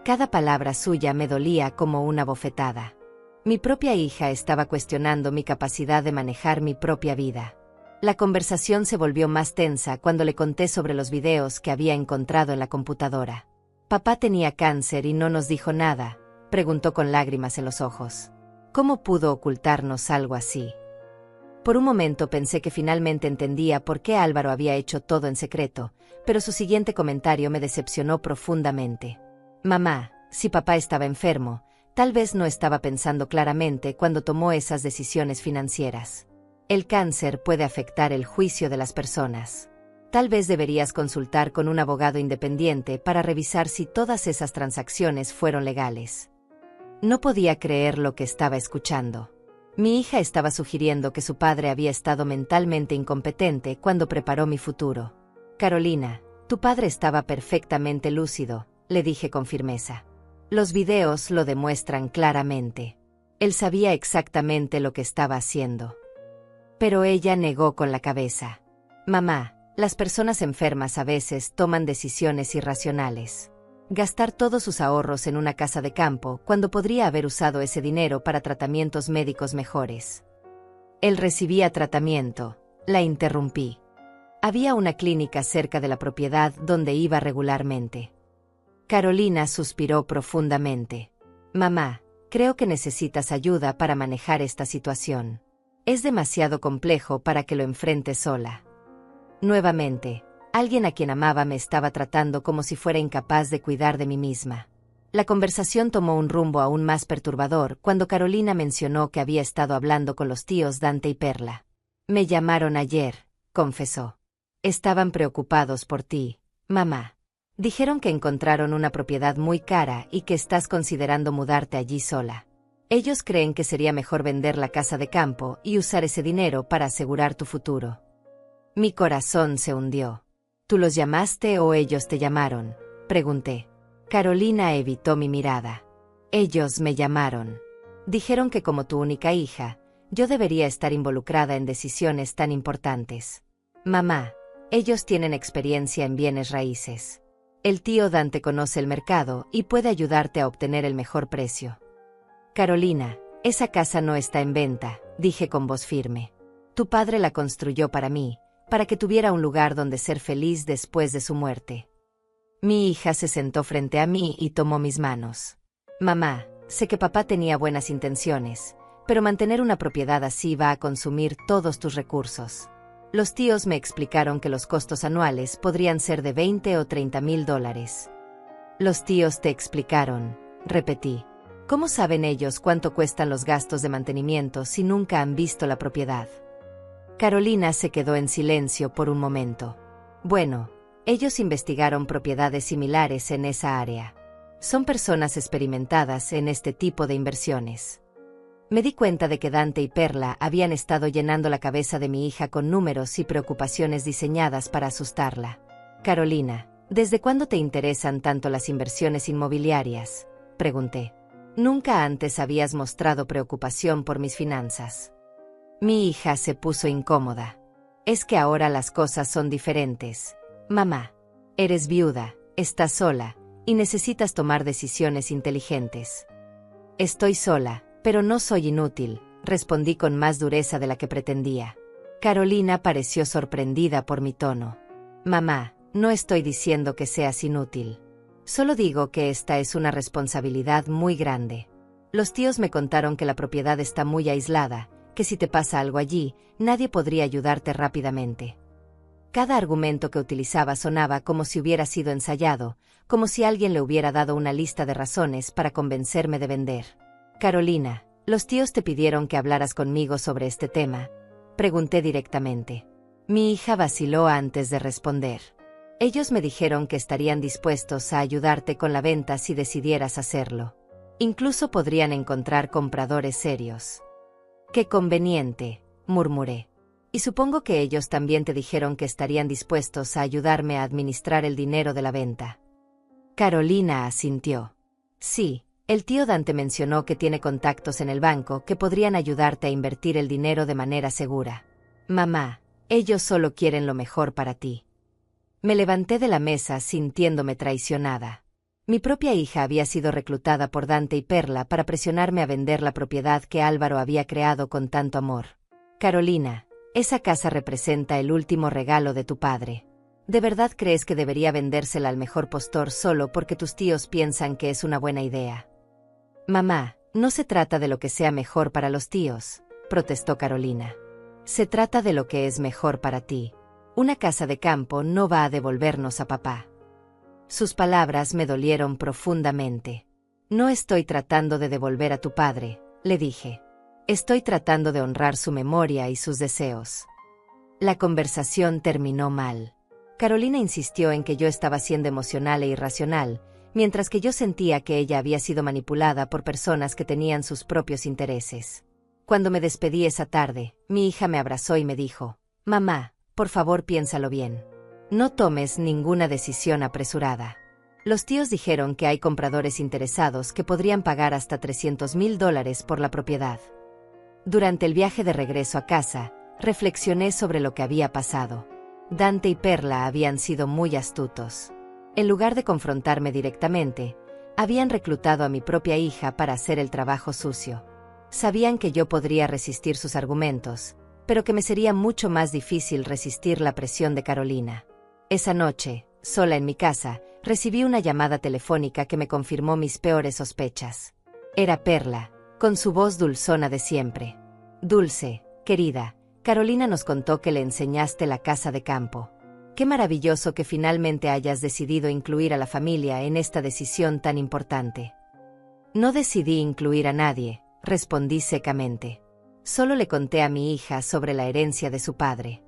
Cada palabra suya me dolía como una bofetada. Mi propia hija estaba cuestionando mi capacidad de manejar mi propia vida. La conversación se volvió más tensa cuando le conté sobre los videos que había encontrado en la computadora. «Papá tenía cáncer y no nos dijo nada», preguntó con lágrimas en los ojos. «¿Cómo pudo ocultarnos algo así?». Por un momento pensé que finalmente entendía por qué Álvaro había hecho todo en secreto, pero su siguiente comentario me decepcionó profundamente. «Mamá, si papá estaba enfermo, tal vez no estaba pensando claramente cuando tomó esas decisiones financieras. El cáncer puede afectar el juicio de las personas. Tal vez deberías consultar con un abogado independiente para revisar si todas esas transacciones fueron legales». No podía creer lo que estaba escuchando. Mi hija estaba sugiriendo que su padre había estado mentalmente incompetente cuando preparó mi futuro. «Carolina, tu padre estaba perfectamente lúcido», le dije con firmeza. Los videos lo demuestran claramente. Él sabía exactamente lo que estaba haciendo. Pero ella negó con la cabeza. Mamá, las personas enfermas a veces toman decisiones irracionales. Gastar todos sus ahorros en una casa de campo cuando podría haber usado ese dinero para tratamientos médicos mejores. Él recibía tratamiento, la interrumpí. Había una clínica cerca de la propiedad donde iba regularmente. Carolina suspiró profundamente. Mamá, creo que necesitas ayuda para manejar esta situación. Es demasiado complejo para que lo enfrentes sola. Nuevamente, alguien a quien amaba me estaba tratando como si fuera incapaz de cuidar de mí misma. La conversación tomó un rumbo aún más perturbador cuando Carolina mencionó que había estado hablando con los tíos Dante y Perla. Me llamaron ayer, confesó. Estaban preocupados por ti, mamá. Dijeron que encontraron una propiedad muy cara y que estás considerando mudarte allí sola. Ellos creen que sería mejor vender la casa de campo y usar ese dinero para asegurar tu futuro. Mi corazón se hundió. ¿Tú los llamaste o ellos te llamaron?, pregunté. Carolina evitó mi mirada. Ellos me llamaron. Dijeron que como tu única hija, yo debería estar involucrada en decisiones tan importantes. Mamá, ellos tienen experiencia en bienes raíces. El tío Dante conoce el mercado y puede ayudarte a obtener el mejor precio. Carolina, esa casa no está en venta, dije con voz firme. Tu padre la construyó para mí, para que tuviera un lugar donde ser feliz después de su muerte. Mi hija se sentó frente a mí y tomó mis manos. Mamá, sé que papá tenía buenas intenciones, pero mantener una propiedad así va a consumir todos tus recursos. Los tíos me explicaron que los costos anuales podrían ser de $20 o $30,000. Los tíos te explicaron, repetí. ¿Cómo saben ellos cuánto cuestan los gastos de mantenimiento si nunca han visto la propiedad? Carolina se quedó en silencio por un momento. Bueno, ellos investigaron propiedades similares en esa área. Son personas experimentadas en este tipo de inversiones. Me di cuenta de que Dante y Perla habían estado llenando la cabeza de mi hija con números y preocupaciones diseñadas para asustarla. Carolina, ¿desde cuándo te interesan tanto las inversiones inmobiliarias?, pregunté. Nunca antes habías mostrado preocupación por mis finanzas. Mi hija se puso incómoda. Es que ahora las cosas son diferentes. Mamá, eres viuda, estás sola, y necesitas tomar decisiones inteligentes. Estoy sola, pero no soy inútil, respondí con más dureza de la que pretendía. Carolina pareció sorprendida por mi tono. Mamá, no estoy diciendo que seas inútil. Solo digo que esta es una responsabilidad muy grande. Los tíos me contaron que la propiedad está muy aislada, que si te pasa algo allí, nadie podría ayudarte rápidamente. Cada argumento que utilizaba sonaba como si hubiera sido ensayado, como si alguien le hubiera dado una lista de razones para convencerme de vender. Carolina, ¿los tíos te pidieron que hablaras conmigo sobre este tema?, pregunté directamente. Mi hija vaciló antes de responder. Ellos me dijeron que estarían dispuestos a ayudarte con la venta si decidieras hacerlo. Incluso podrían encontrar compradores serios. Qué conveniente, murmuré. Y supongo que ellos también te dijeron que estarían dispuestos a ayudarme a administrar el dinero de la venta. Carolina asintió. Sí, el tío Dante mencionó que tiene contactos en el banco que podrían ayudarte a invertir el dinero de manera segura. Mamá, ellos solo quieren lo mejor para ti. Me levanté de la mesa sintiéndome traicionada. Mi propia hija había sido reclutada por Dante y Perla para presionarme a vender la propiedad que Álvaro había creado con tanto amor. Carolina, esa casa representa el último regalo de tu padre. ¿De verdad crees que debería vendérsela al mejor postor solo porque tus tíos piensan que es una buena idea? Mamá, no se trata de lo que sea mejor para los tíos, protestó Carolina. Se trata de lo que es mejor para ti. Una casa de campo no va a devolvernos a papá. Sus palabras me dolieron profundamente. No estoy tratando de devolver a tu padre, le dije. Estoy tratando de honrar su memoria y sus deseos. La conversación terminó mal. Carolina insistió en que yo estaba siendo emocional e irracional, mientras que yo sentía que ella había sido manipulada por personas que tenían sus propios intereses. Cuando me despedí esa tarde, mi hija me abrazó y me dijo, «Mamá, por favor piénsalo bien. No tomes ninguna decisión apresurada. Los tíos dijeron que hay compradores interesados que podrían pagar hasta $300,000 por la propiedad. Durante el viaje de regreso a casa, reflexioné sobre lo que había pasado. Dante y Perla habían sido muy astutos. En lugar de confrontarme directamente, habían reclutado a mi propia hija para hacer el trabajo sucio. Sabían que yo podría resistir sus argumentos, pero que me sería mucho más difícil resistir la presión de Carolina. Esa noche, sola en mi casa, recibí una llamada telefónica que me confirmó mis peores sospechas. Era Perla, con su voz dulzona de siempre. Dulce, querida, Carolina nos contó que le enseñaste la casa de campo. Qué maravilloso que finalmente hayas decidido incluir a la familia en esta decisión tan importante. No decidí incluir a nadie, respondí secamente. Solo le conté a mi hija sobre la herencia de su padre.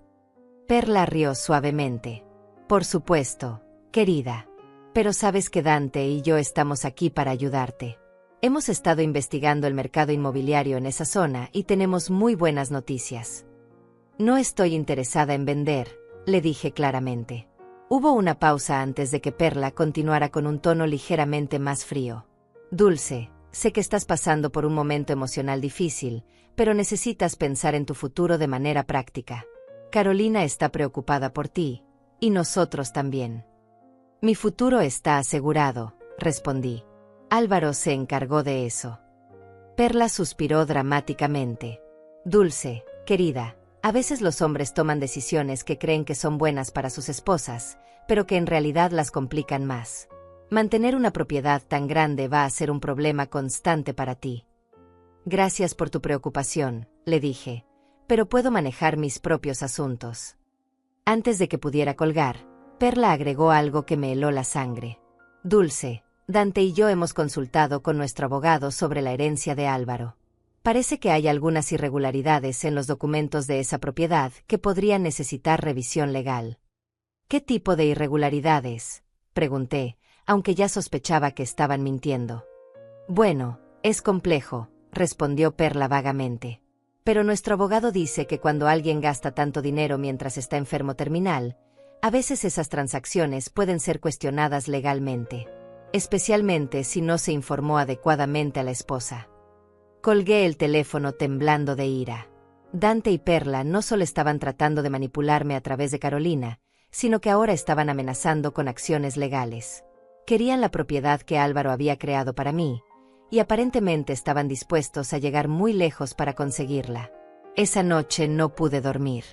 Perla rió suavemente. Por supuesto, querida. Pero sabes que Dante y yo estamos aquí para ayudarte. Hemos estado investigando el mercado inmobiliario en esa zona y tenemos muy buenas noticias. No estoy interesada en vender, le dije claramente. Hubo una pausa antes de que Perla continuara con un tono ligeramente más frío. Dulce, sé que estás pasando por un momento emocional difícil, pero necesitas pensar en tu futuro de manera práctica. Carolina está preocupada por ti, y nosotros también. Mi futuro está asegurado, respondí. Álvaro se encargó de eso. Perla suspiró dramáticamente. Dulce, querida, a veces los hombres toman decisiones que creen que son buenas para sus esposas, pero que en realidad las complican más. Mantener una propiedad tan grande va a ser un problema constante para ti. Gracias por tu preocupación, le dije, pero puedo manejar mis propios asuntos. Antes de que pudiera colgar, Perla agregó algo que me heló la sangre. Dulce, Dante y yo hemos consultado con nuestro abogado sobre la herencia de Álvaro. Parece que hay algunas irregularidades en los documentos de esa propiedad que podrían necesitar revisión legal. ¿Qué tipo de irregularidades?, pregunté, aunque ya sospechaba que estaban mintiendo. Bueno, es complejo, respondió Perla vagamente. Pero nuestro abogado dice que cuando alguien gasta tanto dinero mientras está enfermo terminal, a veces esas transacciones pueden ser cuestionadas legalmente, especialmente si no se informó adecuadamente a la esposa. Colgué el teléfono temblando de ira. Dante y Perla no solo estaban tratando de manipularme a través de Carolina, sino que ahora estaban amenazando con acciones legales. Querían la propiedad que Álvaro había creado para mí, y aparentemente estaban dispuestos a llegar muy lejos para conseguirla. Esa noche no pude dormir.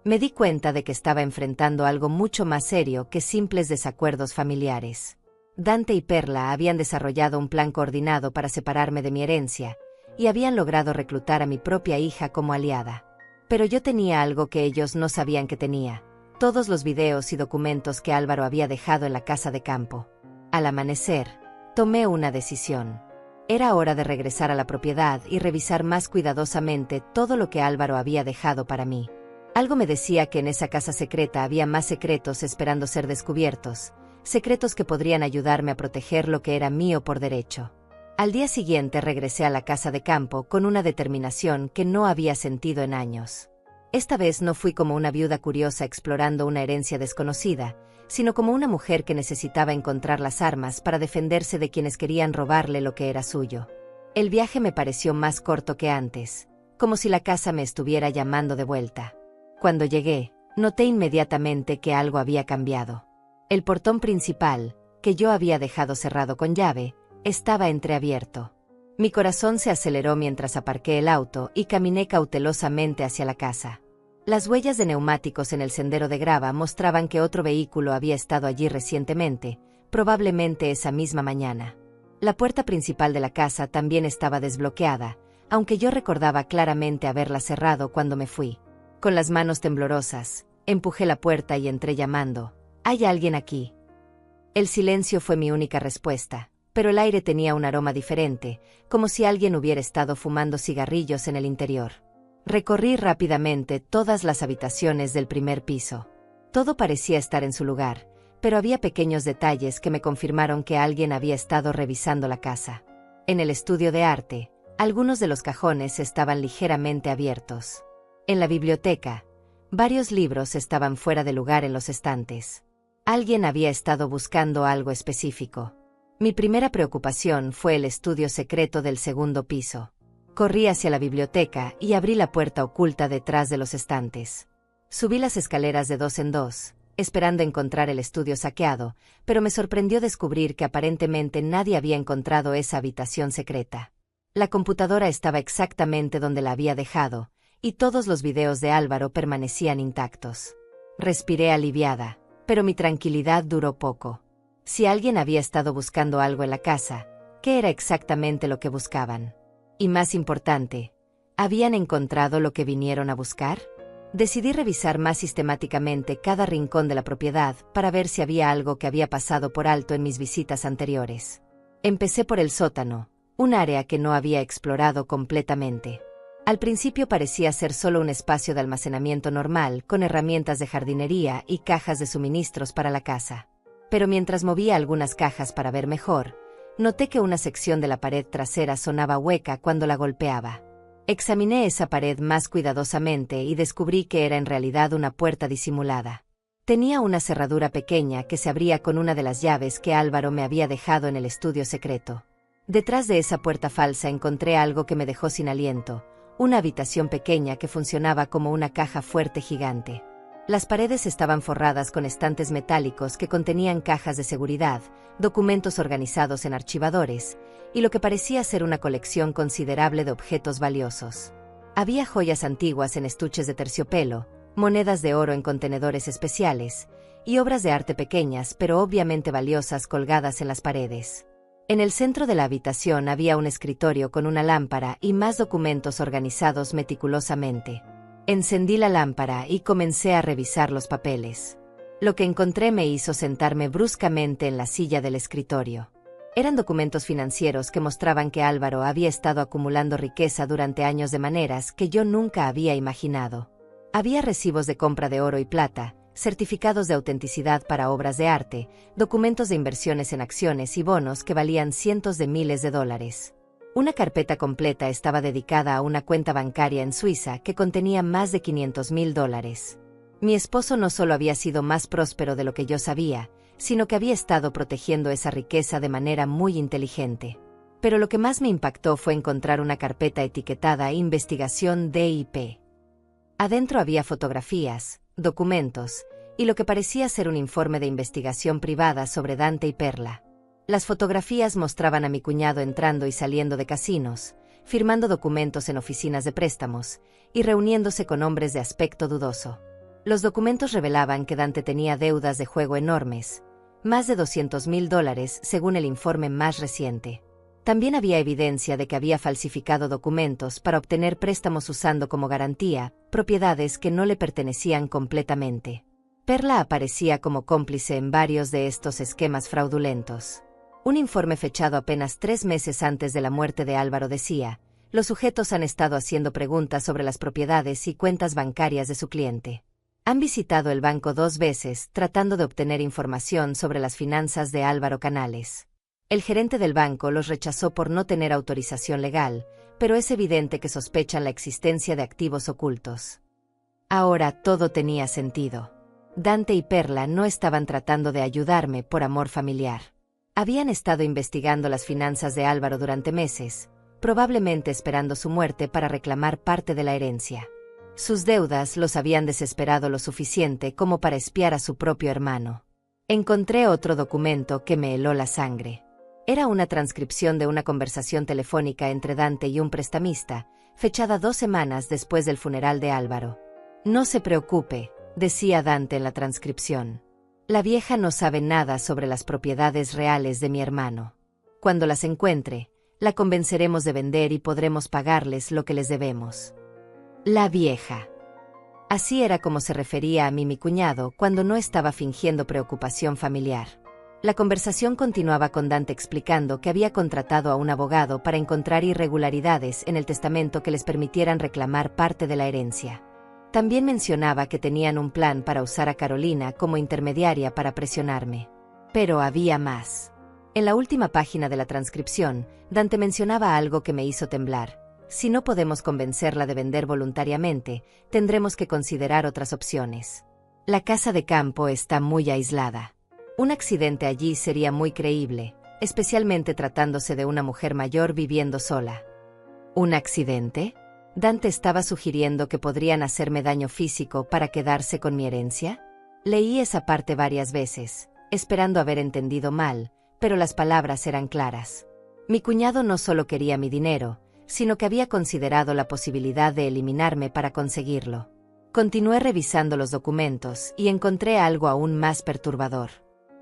Me di cuenta de que estaba enfrentando algo mucho más serio que simples desacuerdos familiares. Dante y Perla habían desarrollado un plan coordinado para separarme de mi herencia, y habían logrado reclutar a mi propia hija como aliada. Pero yo tenía algo que ellos no sabían que tenía: todos los videos y documentos que Álvaro había dejado en la casa de campo. Al amanecer, tomé una decisión. Era hora de regresar a la propiedad y revisar más cuidadosamente todo lo que Álvaro había dejado para mí. Algo me decía que en esa casa secreta había más secretos esperando ser descubiertos, secretos que podrían ayudarme a proteger lo que era mío por derecho. Al día siguiente regresé a la casa de campo con una determinación que no había sentido en años. Esta vez no fui como una viuda curiosa explorando una herencia desconocida, sino como una mujer que necesitaba encontrar las armas para defenderse de quienes querían robarle lo que era suyo. El viaje me pareció más corto que antes, como si la casa me estuviera llamando de vuelta. Cuando llegué, noté inmediatamente que algo había cambiado. El portón principal, que yo había dejado cerrado con llave, estaba entreabierto. Mi corazón se aceleró mientras aparqué el auto y caminé cautelosamente hacia la casa. Las huellas de neumáticos en el sendero de grava mostraban que otro vehículo había estado allí recientemente, probablemente esa misma mañana. La puerta principal de la casa también estaba desbloqueada, aunque yo recordaba claramente haberla cerrado cuando me fui. Con las manos temblorosas, empujé la puerta y entré llamando: ¿hay alguien aquí? El silencio fue mi única respuesta, pero el aire tenía un aroma diferente, como si alguien hubiera estado fumando cigarrillos en el interior. Recorrí rápidamente todas las habitaciones del primer piso. Todo parecía estar en su lugar, pero había pequeños detalles que me confirmaron que alguien había estado revisando la casa. En el estudio de arte, algunos de los cajones estaban ligeramente abiertos. En la biblioteca, varios libros estaban fuera de lugar en los estantes. Alguien había estado buscando algo específico. Mi primera preocupación fue el estudio secreto del segundo piso. Corrí hacia la biblioteca y abrí la puerta oculta detrás de los estantes. Subí las escaleras de 2 en 2, esperando encontrar el estudio saqueado, pero me sorprendió descubrir que aparentemente nadie había encontrado esa habitación secreta. La computadora estaba exactamente donde la había dejado, y todos los videos de Álvaro permanecían intactos. Respiré aliviada, pero mi tranquilidad duró poco. Si alguien había estado buscando algo en la casa, ¿qué era exactamente lo que buscaban? Y más importante, ¿habían encontrado lo que vinieron a buscar? Decidí revisar más sistemáticamente cada rincón de la propiedad para ver si había algo que había pasado por alto en mis visitas anteriores. Empecé por el sótano, un área que no había explorado completamente. Al principio parecía ser solo un espacio de almacenamiento normal, con herramientas de jardinería y cajas de suministros para la casa. Pero mientras movía algunas cajas para ver mejor, noté que una sección de la pared trasera sonaba hueca cuando la golpeaba. Examiné esa pared más cuidadosamente y descubrí que era en realidad una puerta disimulada. Tenía una cerradura pequeña que se abría con una de las llaves que Álvaro me había dejado en el estudio secreto. Detrás de esa puerta falsa encontré algo que me dejó sin aliento. Una habitación pequeña que funcionaba como una caja fuerte gigante. Las paredes estaban forradas con estantes metálicos que contenían cajas de seguridad, documentos organizados en archivadores, y lo que parecía ser una colección considerable de objetos valiosos. Había joyas antiguas en estuches de terciopelo, monedas de oro en contenedores especiales, y obras de arte pequeñas pero obviamente valiosas colgadas en las paredes. En el centro de la habitación había un escritorio con una lámpara y más documentos organizados meticulosamente. Encendí la lámpara y comencé a revisar los papeles. Lo que encontré me hizo sentarme bruscamente en la silla del escritorio. Eran documentos financieros que mostraban que Álvaro había estado acumulando riqueza durante años de maneras que yo nunca había imaginado. Había recibos de compra de oro y plata, certificados de autenticidad para obras de arte, documentos de inversiones en acciones y bonos que valían cientos de miles de dólares. Una carpeta completa estaba dedicada a una cuenta bancaria en Suiza que contenía más de $500,000. Mi esposo no solo había sido más próspero de lo que yo sabía, sino que había estado protegiendo esa riqueza de manera muy inteligente. Pero lo que más me impactó fue encontrar una carpeta etiquetada Investigación DIP. Adentro había fotografías, documentos, y lo que parecía ser un informe de investigación privada sobre Dante y Perla. Las fotografías mostraban a mi cuñado entrando y saliendo de casinos, firmando documentos en oficinas de préstamos, y reuniéndose con hombres de aspecto dudoso. Los documentos revelaban que Dante tenía deudas de juego enormes, más de $200,000 según el informe más reciente. También había evidencia de que había falsificado documentos para obtener préstamos usando como garantía propiedades que no le pertenecían completamente. Perla aparecía como cómplice en varios de estos esquemas fraudulentos. Un informe fechado apenas 3 meses antes de la muerte de Álvaro decía: los sujetos han estado haciendo preguntas sobre las propiedades y cuentas bancarias de su cliente. Han visitado el banco 2 veces tratando de obtener información sobre las finanzas de Álvaro Canales. El gerente del banco los rechazó por no tener autorización legal, pero es evidente que sospechan la existencia de activos ocultos. Ahora todo tenía sentido. Dante y Perla no estaban tratando de ayudarme por amor familiar. Habían estado investigando las finanzas de Álvaro durante meses, probablemente esperando su muerte para reclamar parte de la herencia. Sus deudas los habían desesperado lo suficiente como para espiar a su propio hermano. Encontré otro documento que me heló la sangre. Era una transcripción de una conversación telefónica entre Dante y un prestamista, fechada 2 semanas después del funeral de Álvaro. No se preocupe, decía Dante en la transcripción. La vieja no sabe nada sobre las propiedades reales de mi hermano. Cuando las encuentre, la convenceremos de vender y podremos pagarles lo que les debemos. La vieja. Así era como se refería a mí mi cuñado cuando no estaba fingiendo preocupación familiar. La conversación continuaba con Dante explicando que había contratado a un abogado para encontrar irregularidades en el testamento que les permitieran reclamar parte de la herencia. También mencionaba que tenían un plan para usar a Carolina como intermediaria para presionarme. Pero había más. En la última página de la transcripción, Dante mencionaba algo que me hizo temblar. Si no podemos convencerla de vender voluntariamente, tendremos que considerar otras opciones. La casa de campo está muy aislada. Un accidente allí sería muy creíble, especialmente tratándose de una mujer mayor viviendo sola. ¿Un accidente? ¿Dante estaba sugiriendo que podrían hacerme daño físico para quedarse con mi herencia? Leí esa parte varias veces, esperando haber entendido mal, pero las palabras eran claras. Mi cuñado no solo quería mi dinero, sino que había considerado la posibilidad de eliminarme para conseguirlo. Continué revisando los documentos y encontré algo aún más perturbador.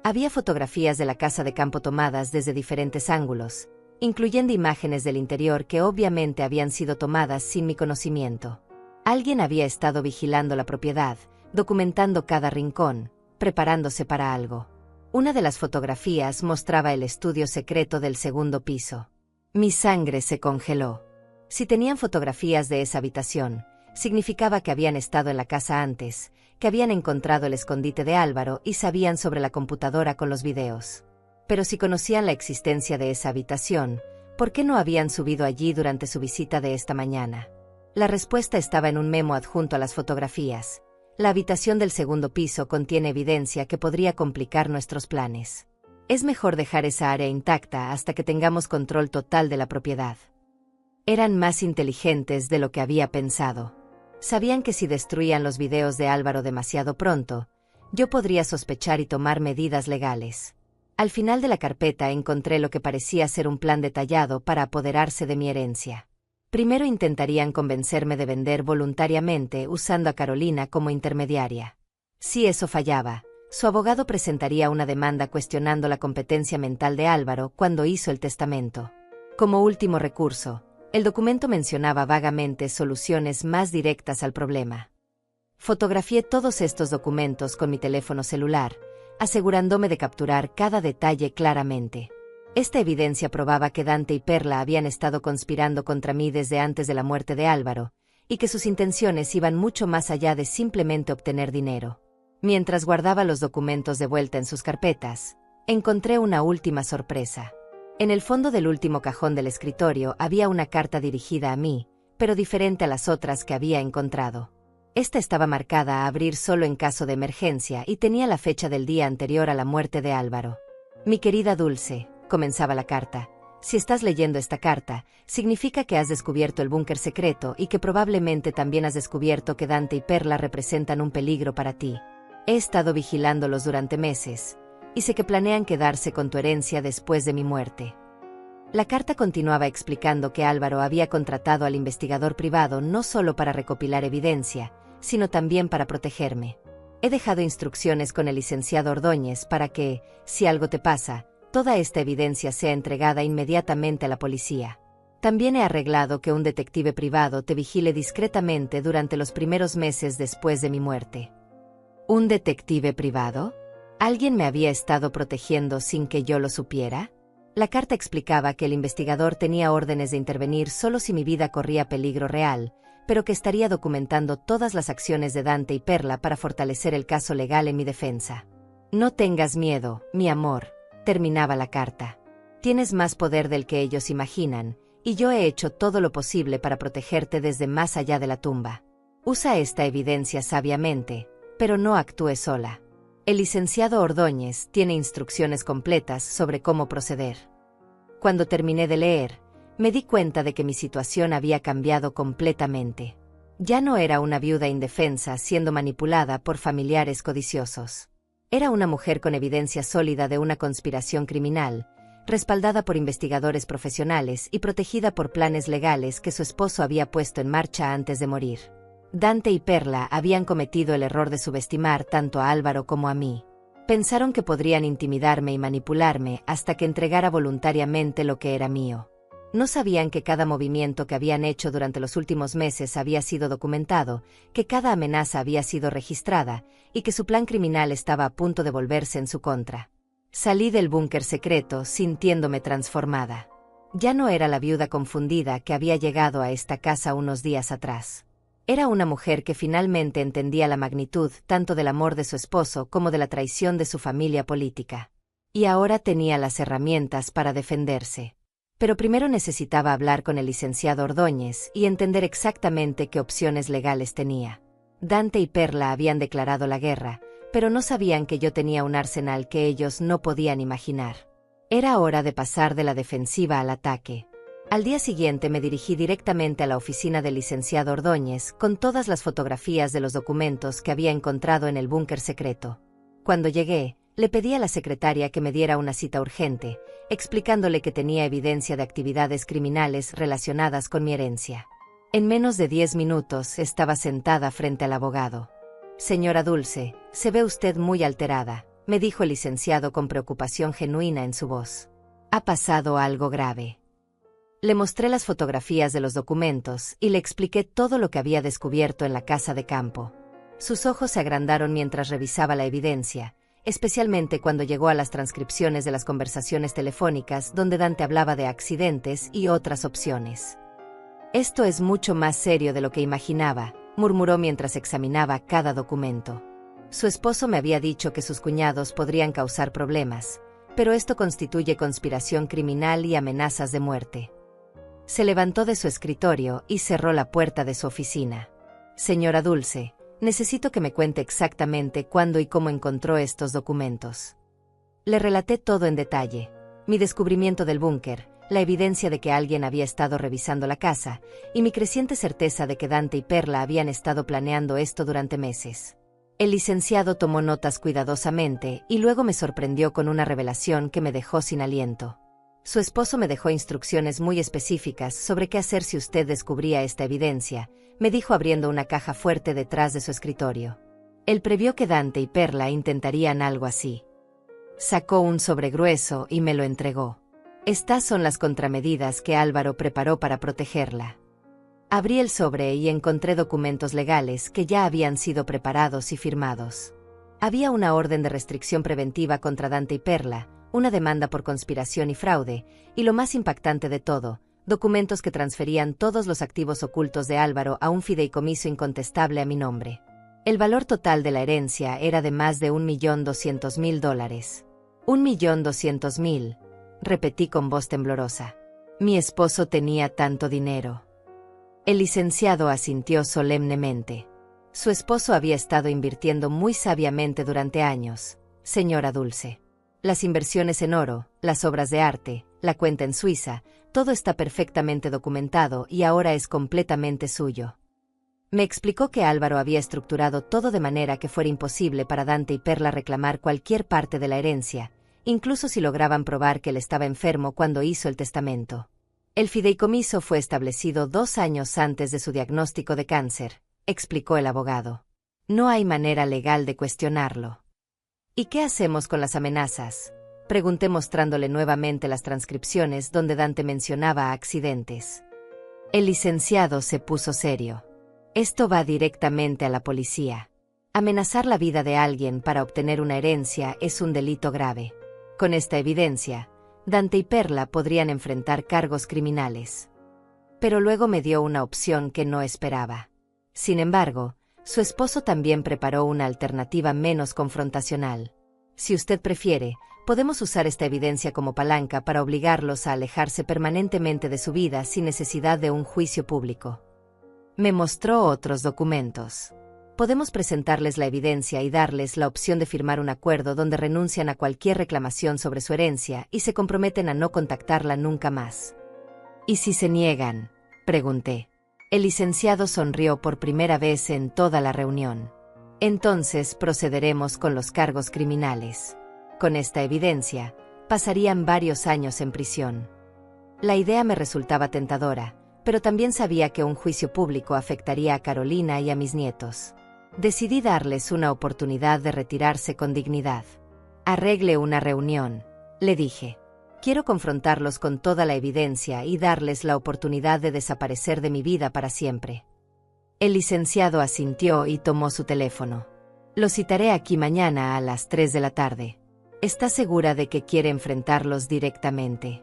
Había fotografías de la casa de campo tomadas desde diferentes ángulos, incluyendo imágenes del interior que obviamente habían sido tomadas sin mi conocimiento. Alguien había estado vigilando la propiedad, documentando cada rincón, preparándose para algo. Una de las fotografías mostraba el estudio secreto del segundo piso. Mi sangre se congeló. Si tenían fotografías de esa habitación, significaba que habían estado en la casa antes, que habían encontrado el escondite de Álvaro y sabían sobre la computadora con los videos. Pero si conocían la existencia de esa habitación, ¿por qué no habían subido allí durante su visita de esta mañana? La respuesta estaba en un memo adjunto a las fotografías. La habitación del segundo piso contiene evidencia que podría complicar nuestros planes. Es mejor dejar esa área intacta hasta que tengamos control total de la propiedad. Eran más inteligentes de lo que había pensado. Sabían que si destruían los videos de Álvaro demasiado pronto, yo podría sospechar y tomar medidas legales. Al final de la carpeta encontré lo que parecía ser un plan detallado para apoderarse de mi herencia. Primero intentarían convencerme de vender voluntariamente usando a Carolina como intermediaria. Si eso fallaba, su abogado presentaría una demanda cuestionando la competencia mental de Álvaro cuando hizo el testamento. Como último recurso, el documento mencionaba vagamente soluciones más directas al problema. Fotografié todos estos documentos con mi teléfono celular, asegurándome de capturar cada detalle claramente. Esta evidencia probaba que Dante y Perla habían estado conspirando contra mí desde antes de la muerte de Álvaro, y que sus intenciones iban mucho más allá de simplemente obtener dinero. Mientras guardaba los documentos de vuelta en sus carpetas, encontré una última sorpresa. En el fondo del último cajón del escritorio había una carta dirigida a mí, pero diferente a las otras que había encontrado. Esta estaba marcada a abrir solo en caso de emergencia y tenía la fecha del día anterior a la muerte de Álvaro. Mi querida Dulce, comenzaba la carta, si estás leyendo esta carta, significa que has descubierto el búnker secreto y que probablemente también has descubierto que Dante y Perla representan un peligro para ti. He estado vigilándolos durante meses, y sé que planean quedarse con tu herencia después de mi muerte. La carta continuaba explicando que Álvaro había contratado al investigador privado no solo para recopilar evidencia, sino también para protegerme. He dejado instrucciones con el licenciado Ordóñez para que, si algo te pasa, toda esta evidencia sea entregada inmediatamente a la policía. También he arreglado que un detective privado te vigile discretamente durante los primeros meses después de mi muerte. ¿Un detective privado? ¿Alguien me había estado protegiendo sin que yo lo supiera? La carta explicaba que el investigador tenía órdenes de intervenir solo si mi vida corría peligro real, pero que estaría documentando todas las acciones de Dante y Perla para fortalecer el caso legal en mi defensa. No tengas miedo, mi amor, terminaba la carta. Tienes más poder del que ellos imaginan, y yo he hecho todo lo posible para protegerte desde más allá de la tumba. Usa esta evidencia sabiamente, pero no actúe sola. El licenciado Ordóñez tiene instrucciones completas sobre cómo proceder. Cuando terminé de leer, me di cuenta de que mi situación había cambiado completamente. Ya no era una viuda indefensa siendo manipulada por familiares codiciosos. Era una mujer con evidencia sólida de una conspiración criminal, respaldada por investigadores profesionales y protegida por planes legales que su esposo había puesto en marcha antes de morir. Dante y Perla habían cometido el error de subestimar tanto a Álvaro como a mí. Pensaron que podrían intimidarme y manipularme hasta que entregara voluntariamente lo que era mío. No sabían que cada movimiento que habían hecho durante los últimos meses había sido documentado, que cada amenaza había sido registrada, y que su plan criminal estaba a punto de volverse en su contra. Salí del búnker secreto sintiéndome transformada. Ya no era la viuda confundida que había llegado a esta casa unos días atrás. Era una mujer que finalmente entendía la magnitud tanto del amor de su esposo como de la traición de su familia política. Y ahora tenía las herramientas para defenderse. Pero primero necesitaba hablar con el licenciado Ordóñez y entender exactamente qué opciones legales tenía. Dante y Perla habían declarado la guerra, pero no sabían que yo tenía un arsenal que ellos no podían imaginar. Era hora de pasar de la defensiva al ataque. Al día siguiente me dirigí directamente a la oficina del licenciado Ordóñez con todas las fotografías de los documentos que había encontrado en el búnker secreto. Cuando llegué, le pedí a la secretaria que me diera una cita urgente, explicándole que tenía evidencia de actividades criminales relacionadas con mi herencia. En menos de 10 minutos estaba sentada frente al abogado. «Señora Dulce, se ve usted muy alterada», me dijo el licenciado con preocupación genuina en su voz. «Ha pasado algo grave». Le mostré las fotografías de los documentos y le expliqué todo lo que había descubierto en la casa de campo. Sus ojos se agrandaron mientras revisaba la evidencia, especialmente cuando llegó a las transcripciones de las conversaciones telefónicas donde Dante hablaba de accidentes y otras opciones. «Esto es mucho más serio de lo que imaginaba», murmuró mientras examinaba cada documento. Su esposo me había dicho que sus cuñados podrían causar problemas, pero esto constituye conspiración criminal y amenazas de muerte. Se levantó de su escritorio y cerró la puerta de su oficina. «Señora Dulce, necesito que me cuente exactamente cuándo y cómo encontró estos documentos». Le relaté todo en detalle: mi descubrimiento del búnker, la evidencia de que alguien había estado revisando la casa, y mi creciente certeza de que Dante y Perla habían estado planeando esto durante meses. El licenciado tomó notas cuidadosamente y luego me sorprendió con una revelación que me dejó sin aliento. Su esposo me dejó instrucciones muy específicas sobre qué hacer si usted descubría esta evidencia, me dijo abriendo una caja fuerte detrás de su escritorio. Él previó que Dante y Perla intentarían algo así. Sacó un sobre grueso y me lo entregó. «Estas son las contramedidas que Álvaro preparó para protegerla». Abrí el sobre y encontré documentos legales que ya habían sido preparados y firmados. Había una orden de restricción preventiva contra Dante y Perla, una demanda por conspiración y fraude, y lo más impactante de todo, documentos que transferían todos los activos ocultos de Álvaro a un fideicomiso incontestable a mi nombre. El valor total de la herencia era de más de $1.200.000. $1.200.000, repetí con voz temblorosa. Mi esposo tenía tanto dinero. El licenciado asintió solemnemente. Su esposo había estado invirtiendo muy sabiamente durante años, señora Dulce. Las inversiones en oro, las obras de arte, la cuenta en Suiza, todo está perfectamente documentado y ahora es completamente suyo. Me explicó que Álvaro había estructurado todo de manera que fuera imposible para Dante y Perla reclamar cualquier parte de la herencia, incluso si lograban probar que él estaba enfermo cuando hizo el testamento. El fideicomiso fue establecido 2 años antes de su diagnóstico de cáncer, explicó el abogado. No hay manera legal de cuestionarlo. ¿Y qué hacemos con las amenazas?, pregunté mostrándole nuevamente las transcripciones donde Dante mencionaba accidentes. El licenciado se puso serio. Esto va directamente a la policía. Amenazar la vida de alguien para obtener una herencia es un delito grave. Con esta evidencia, Dante y Perla podrían enfrentar cargos criminales. Pero luego me dio una opción que no esperaba. Sin embargo, su esposo también preparó una alternativa menos confrontacional. Si usted prefiere, podemos usar esta evidencia como palanca para obligarlos a alejarse permanentemente de su vida sin necesidad de un juicio público. Me mostró otros documentos. Podemos presentarles la evidencia y darles la opción de firmar un acuerdo donde renuncian a cualquier reclamación sobre su herencia y se comprometen a no contactarla nunca más. ¿Y si se niegan?, pregunté. El licenciado sonrió por primera vez en toda la reunión. Entonces procederemos con los cargos criminales. Con esta evidencia, pasarían varios años en prisión. La idea me resultaba tentadora, pero también sabía que un juicio público afectaría a Carolina y a mis nietos. Decidí darles una oportunidad de retirarse con dignidad. Arregle una reunión, le dije. Quiero confrontarlos con toda la evidencia y darles la oportunidad de desaparecer de mi vida para siempre. El licenciado asintió y tomó su teléfono. Lo citaré aquí mañana a las 3 de la tarde. ¿Está segura de que quiere enfrentarlos directamente?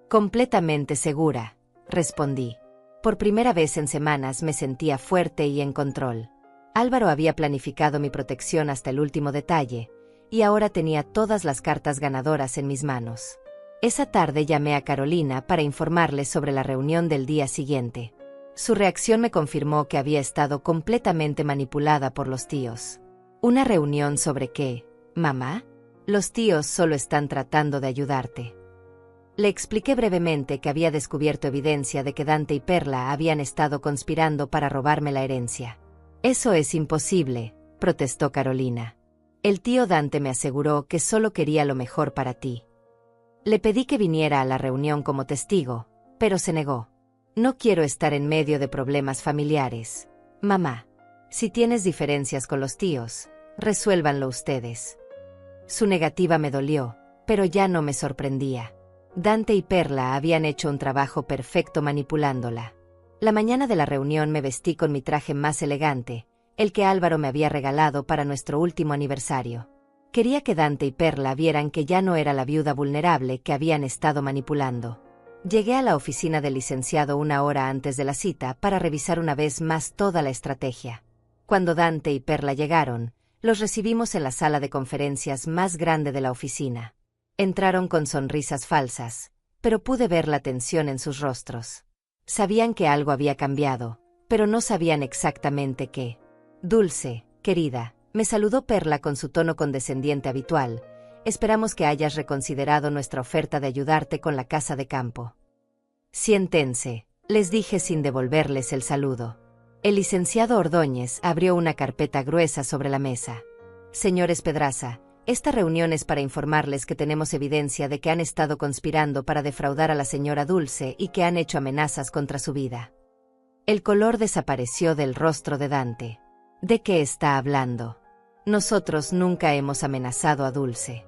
Completamente segura, respondí. Por primera vez en semanas me sentía fuerte y en control. Álvaro había planificado mi protección hasta el último detalle, y ahora tenía todas las cartas ganadoras en mis manos. Esa tarde llamé a Carolina para informarle sobre la reunión del día siguiente. Su reacción me confirmó que había estado completamente manipulada por los tíos. ¿Una reunión sobre qué, mamá? Los tíos solo están tratando de ayudarte. Le expliqué brevemente que había descubierto evidencia de que Dante y Perla habían estado conspirando para robarme la herencia. Eso es imposible, protestó Carolina. El tío Dante me aseguró que solo quería lo mejor para ti. Le pedí que viniera a la reunión como testigo, pero se negó. No quiero estar en medio de problemas familiares. Mamá, si tienes diferencias con los tíos, resuélvanlo ustedes. Su negativa me dolió, pero ya no me sorprendía. Dante y Perla habían hecho un trabajo perfecto manipulándola. La mañana de la reunión me vestí con mi traje más elegante, el que Álvaro me había regalado para nuestro último aniversario. Quería que Dante y Perla vieran que ya no era la viuda vulnerable que habían estado manipulando. Llegué a la oficina del licenciado una hora antes de la cita para revisar una vez más toda la estrategia. Cuando Dante y Perla llegaron, los recibimos en la sala de conferencias más grande de la oficina. Entraron con sonrisas falsas, pero pude ver la tensión en sus rostros. Sabían que algo había cambiado, pero no sabían exactamente qué. Dulce, querida, me saludó Perla con su tono condescendiente habitual. Esperamos que hayas reconsiderado nuestra oferta de ayudarte con la casa de campo. Siéntense, les dije sin devolverles el saludo. El licenciado Ordóñez abrió una carpeta gruesa sobre la mesa. Señores Pedraza, esta reunión es para informarles que tenemos evidencia de que han estado conspirando para defraudar a la señora Dulce y que han hecho amenazas contra su vida. El color desapareció del rostro de Dante. ¿De qué está hablando? Nosotros nunca hemos amenazado a Dulce.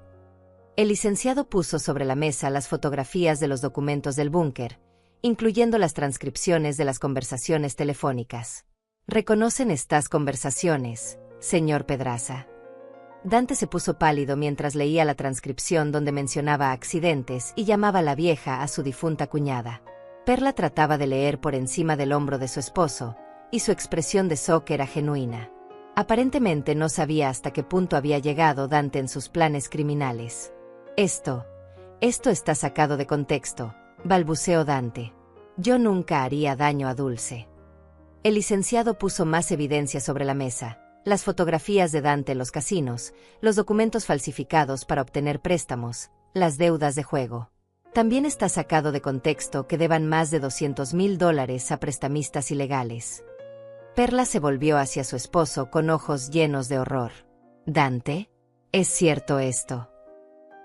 El licenciado puso sobre la mesa las fotografías de los documentos del búnker, incluyendo las transcripciones de las conversaciones telefónicas. ¿Reconocen estas conversaciones, señor Pedraza? Dante se puso pálido mientras leía la transcripción donde mencionaba accidentes y llamaba a la vieja a su difunta cuñada. Perla trataba de leer por encima del hombro de su esposo, y su expresión de shock era genuina. Aparentemente no sabía hasta qué punto había llegado Dante en sus planes criminales. Esto está sacado de contexto, balbuceó Dante. Yo nunca haría daño a Dulce. El licenciado puso más evidencia sobre la mesa. Las fotografías de Dante en los casinos, los documentos falsificados para obtener préstamos, las deudas de juego. También está sacado de contexto que deban más de $200,000 a prestamistas ilegales. Perla se volvió hacia su esposo con ojos llenos de horror. ¿Dante? ¿Es cierto esto?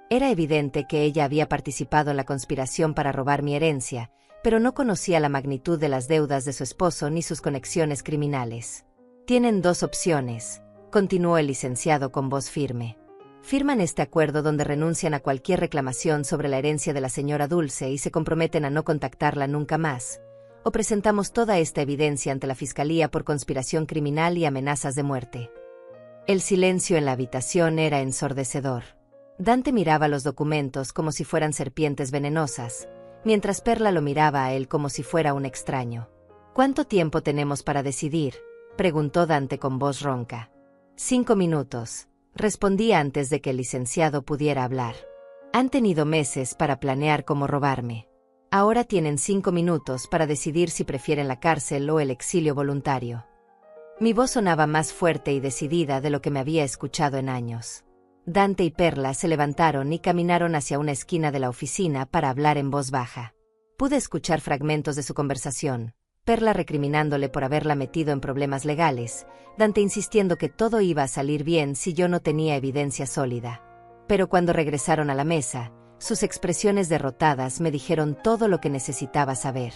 Era evidente que ella había participado en la conspiración para robar mi herencia, pero no conocía la magnitud de las deudas de su esposo ni sus conexiones criminales. Tienen dos opciones, continuó el licenciado con voz firme. Firman este acuerdo donde renuncian a cualquier reclamación sobre la herencia de la señora Dulce y se comprometen a no contactarla nunca más, o presentamos toda esta evidencia ante la fiscalía por conspiración criminal y amenazas de muerte. El silencio en la habitación era ensordecedor. Dante miraba los documentos como si fueran serpientes venenosas, mientras Perla lo miraba a él como si fuera un extraño. ¿Cuánto tiempo tenemos para decidir?, preguntó Dante con voz ronca. 5 minutos, respondí antes de que el licenciado pudiera hablar. Han tenido meses para planear cómo robarme. Ahora tienen 5 minutos para decidir si prefieren la cárcel o el exilio voluntario. Mi voz sonaba más fuerte y decidida de lo que me había escuchado en años. Dante y Perla se levantaron y caminaron hacia una esquina de la oficina para hablar en voz baja. Pude escuchar fragmentos de su conversación. Perla recriminándole por haberla metido en problemas legales, Dante insistiendo que todo iba a salir bien si yo no tenía evidencia sólida. Pero cuando regresaron a la mesa, sus expresiones derrotadas me dijeron todo lo que necesitaba saber.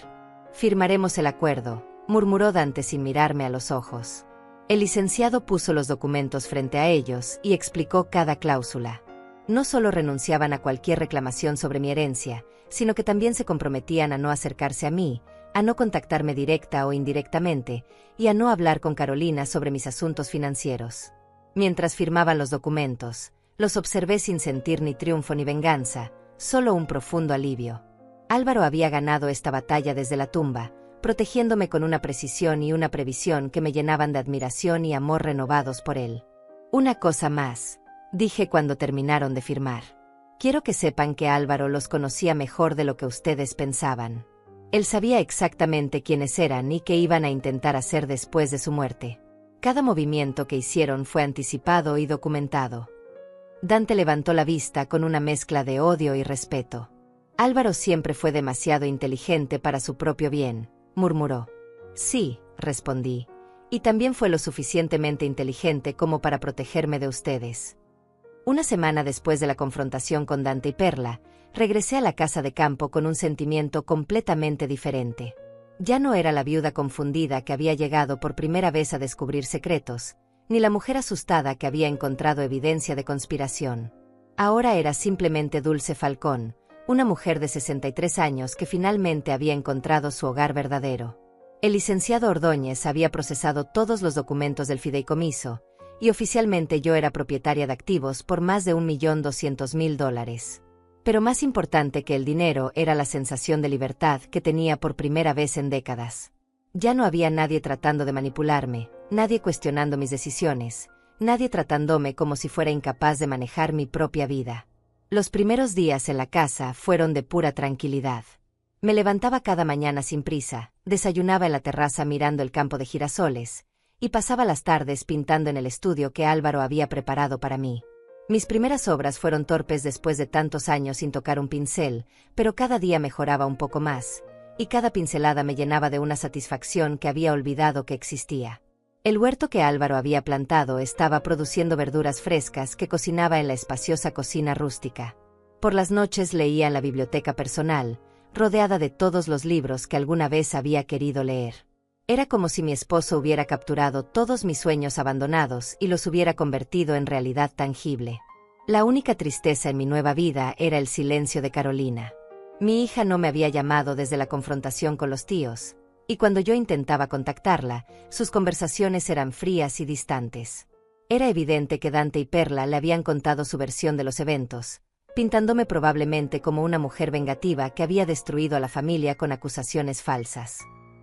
Firmaremos el acuerdo, murmuró Dante sin mirarme a los ojos. El licenciado puso los documentos frente a ellos y explicó cada cláusula. No solo renunciaban a cualquier reclamación sobre mi herencia, sino que también se comprometían a no acercarse a mí, a no contactarme directa o indirectamente, y a no hablar con Carolina sobre mis asuntos financieros. Mientras firmaban los documentos, los observé sin sentir ni triunfo ni venganza, solo un profundo alivio. Álvaro había ganado esta batalla desde la tumba, protegiéndome con una precisión y una previsión que me llenaban de admiración y amor renovados por él. Una cosa más, dije cuando terminaron de firmar. Quiero que sepan que Álvaro los conocía mejor de lo que ustedes pensaban. Él sabía exactamente quiénes eran y qué iban a intentar hacer después de su muerte. Cada movimiento que hicieron fue anticipado y documentado. Dante levantó la vista con una mezcla de odio y respeto. Álvaro siempre fue demasiado inteligente para su propio bien, murmuró. Sí, respondí, y también fue lo suficientemente inteligente como para protegerme de ustedes. Una semana después de la confrontación con Dante y Perla, regresé a la casa de campo con un sentimiento completamente diferente. Ya no era la viuda confundida que había llegado por primera vez a descubrir secretos, ni la mujer asustada que había encontrado evidencia de conspiración. Ahora era simplemente Dulce Falcón, una mujer de 63 años que finalmente había encontrado su hogar verdadero. El licenciado Ordóñez había procesado todos los documentos del fideicomiso, y oficialmente yo era propietaria de activos por más de $1.200.000. Pero más importante que el dinero era la sensación de libertad que tenía por primera vez en décadas. Ya no había nadie tratando de manipularme, nadie cuestionando mis decisiones, nadie tratándome como si fuera incapaz de manejar mi propia vida. Los primeros días en la casa fueron de pura tranquilidad. Me levantaba cada mañana sin prisa, desayunaba en la terraza mirando el campo de girasoles, y pasaba las tardes pintando en el estudio que Álvaro había preparado para mí. Mis primeras obras fueron torpes después de tantos años sin tocar un pincel, pero cada día mejoraba un poco más, y cada pincelada me llenaba de una satisfacción que había olvidado que existía. El huerto que Álvaro había plantado estaba produciendo verduras frescas que cocinaba en la espaciosa cocina rústica. Por las noches leía en la biblioteca personal, rodeada de todos los libros que alguna vez había querido leer. Era como si mi esposo hubiera capturado todos mis sueños abandonados y los hubiera convertido en realidad tangible. La única tristeza en mi nueva vida era el silencio de Carolina. Mi hija no me había llamado desde la confrontación con los tíos, y cuando yo intentaba contactarla, sus conversaciones eran frías y distantes. Era evidente que Dante y Perla le habían contado su versión de los eventos, pintándome probablemente como una mujer vengativa que había destruido a la familia con acusaciones falsas.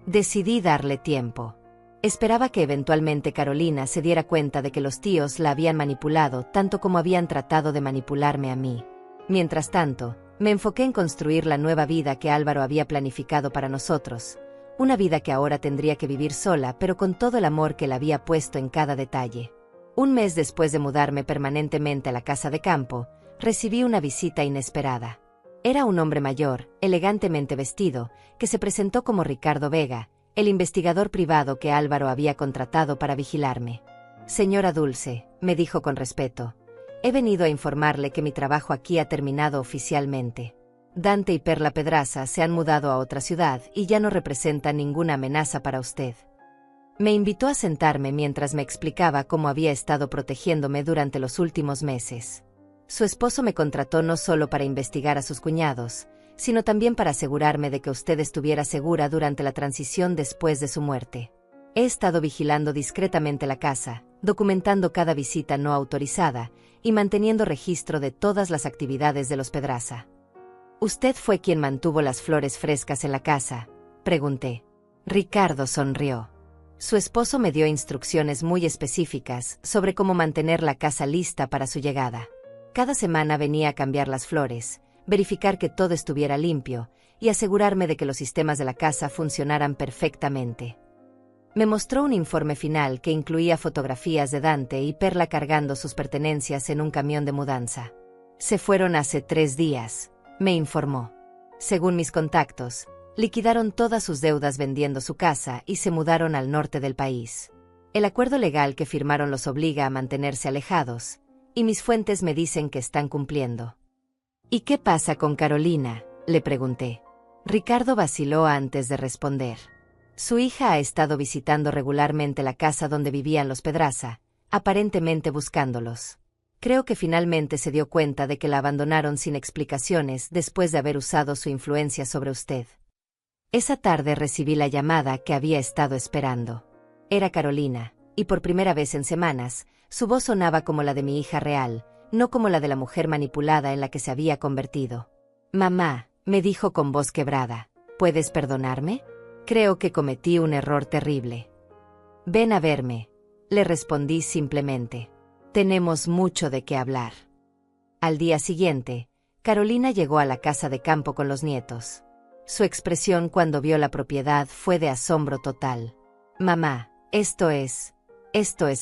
Decidí darle tiempo. Esperaba que eventualmente Carolina se diera cuenta de que los tíos la habían manipulado tanto como habían tratado de manipularme a mí. Mientras tanto, me enfoqué en construir la nueva vida que Álvaro había planificado para nosotros, una vida que ahora tendría que vivir sola pero con todo el amor que él había puesto en cada detalle. Un mes después de mudarme permanentemente a la casa de campo, recibí una visita inesperada. Era un hombre mayor, elegantemente vestido, que se presentó como Ricardo Vega, el investigador privado que Álvaro había contratado para vigilarme. Señora Dulce, me dijo con respeto, he venido a informarle que mi trabajo aquí ha terminado oficialmente. Dante y Perla Pedraza se han mudado a otra ciudad y ya no representan ninguna amenaza para usted. Me invitó a sentarme mientras me explicaba cómo había estado protegiéndome durante los últimos meses. Su esposo me contrató no solo para investigar a sus cuñados, sino también para asegurarme de que usted estuviera segura durante la transición después de su muerte. He estado vigilando discretamente la casa, documentando cada visita no autorizada y manteniendo registro de todas las actividades de los Pedraza. ¿Usted fue quien mantuvo las flores frescas en la casa?, pregunté. Ricardo sonrió. Su esposo me dio instrucciones muy específicas sobre cómo mantener la casa lista para su llegada. Cada semana venía a cambiar las flores, verificar que todo estuviera limpio y asegurarme de que los sistemas de la casa funcionaran perfectamente. Me mostró un informe final que incluía fotografías de Dante y Perla cargando sus pertenencias en un camión de mudanza. Se fueron hace 3 días, me informó. Según mis contactos, liquidaron todas sus deudas vendiendo su casa y se mudaron al norte del país. El acuerdo legal que firmaron los obliga a mantenerse alejados, y mis fuentes me dicen que están cumpliendo. ¿Y qué pasa con Carolina?, le pregunté. Ricardo vaciló antes de responder. Su hija ha estado visitando regularmente la casa donde vivían los Pedraza, aparentemente buscándolos. Creo que finalmente se dio cuenta de que la abandonaron sin explicaciones después de haber usado su influencia sobre usted. Esa tarde recibí la llamada que había estado esperando. Era Carolina, y por primera vez en semanas, su voz sonaba como la de mi hija real, no como la de la mujer manipulada en la que se había convertido. Mamá, me dijo con voz quebrada, ¿puedes perdonarme? Creo que cometí un error terrible. Ven a verme, le respondí simplemente. Tenemos mucho de qué hablar. Al día siguiente, Carolina llegó a la casa de campo con los nietos. Su expresión cuando vio la propiedad fue de asombro total. Mamá, esto es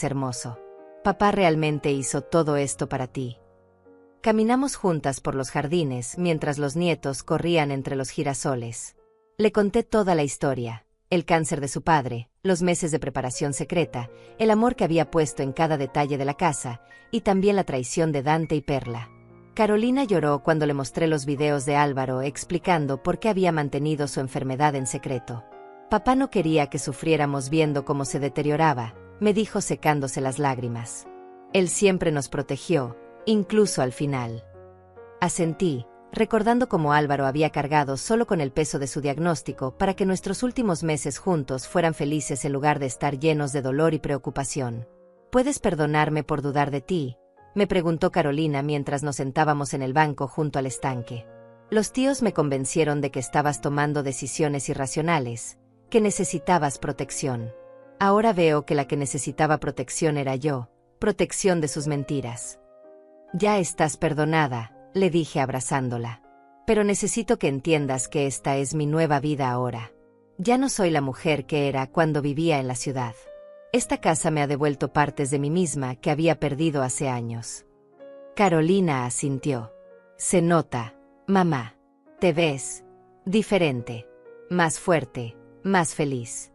hermoso. Papá realmente hizo todo esto para ti. Caminamos juntas por los jardines mientras los nietos corrían entre los girasoles. Le conté toda la historia, el cáncer de su padre, los meses de preparación secreta, el amor que había puesto en cada detalle de la casa, y también la traición de Dante y Perla. Carolina lloró cuando le mostré los videos de Álvaro explicando por qué había mantenido su enfermedad en secreto. Papá no quería que sufriéramos viendo cómo se deterioraba, me dijo secándose las lágrimas. Él siempre nos protegió, incluso al final. Asentí, recordando cómo Álvaro había cargado solo con el peso de su diagnóstico para que nuestros últimos meses juntos fueran felices en lugar de estar llenos de dolor y preocupación. ¿Puedes perdonarme por dudar de ti?, me preguntó Carolina mientras nos sentábamos en el banco junto al estanque. Los tíos me convencieron de que estabas tomando decisiones irracionales, que necesitabas protección. Ahora veo que la que necesitaba protección era yo, protección de sus mentiras. Ya estás perdonada, le dije abrazándola. Pero necesito que entiendas que esta es mi nueva vida ahora. Ya no soy la mujer que era cuando vivía en la ciudad. Esta casa me ha devuelto partes de mí misma que había perdido hace años. Carolina asintió. Se nota, mamá. Te ves diferente, más fuerte, más feliz.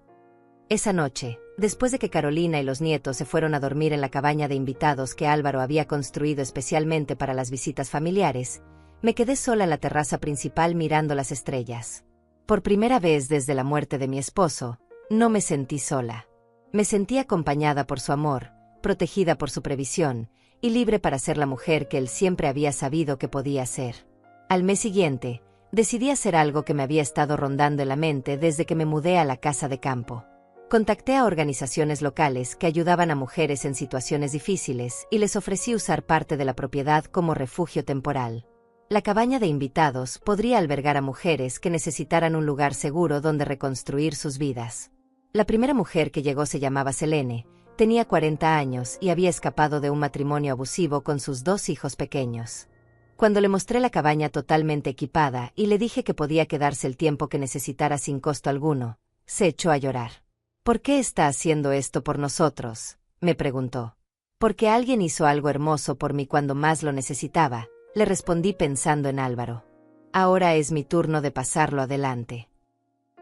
Esa noche, después de que Carolina y los nietos se fueron a dormir en la cabaña de invitados que Álvaro había construido especialmente para las visitas familiares, me quedé sola en la terraza principal mirando las estrellas. Por primera vez desde la muerte de mi esposo, no me sentí sola. Me sentí acompañada por su amor, protegida por su previsión, y libre para ser la mujer que él siempre había sabido que podía ser. Al mes siguiente, decidí hacer algo que me había estado rondando en la mente desde que me mudé a la casa de campo. Contacté a organizaciones locales que ayudaban a mujeres en situaciones difíciles y les ofrecí usar parte de la propiedad como refugio temporal. La cabaña de invitados podría albergar a mujeres que necesitaran un lugar seguro donde reconstruir sus vidas. La primera mujer que llegó se llamaba Selene, tenía 40 años y había escapado de un matrimonio abusivo con sus 2 hijos pequeños. Cuando le mostré la cabaña totalmente equipada y le dije que podía quedarse el tiempo que necesitara sin costo alguno, se echó a llorar. ¿Por qué está haciendo esto por nosotros?, me preguntó. Porque alguien hizo algo hermoso por mí cuando más lo necesitaba, le respondí pensando en Álvaro. Ahora es mi turno de pasarlo adelante.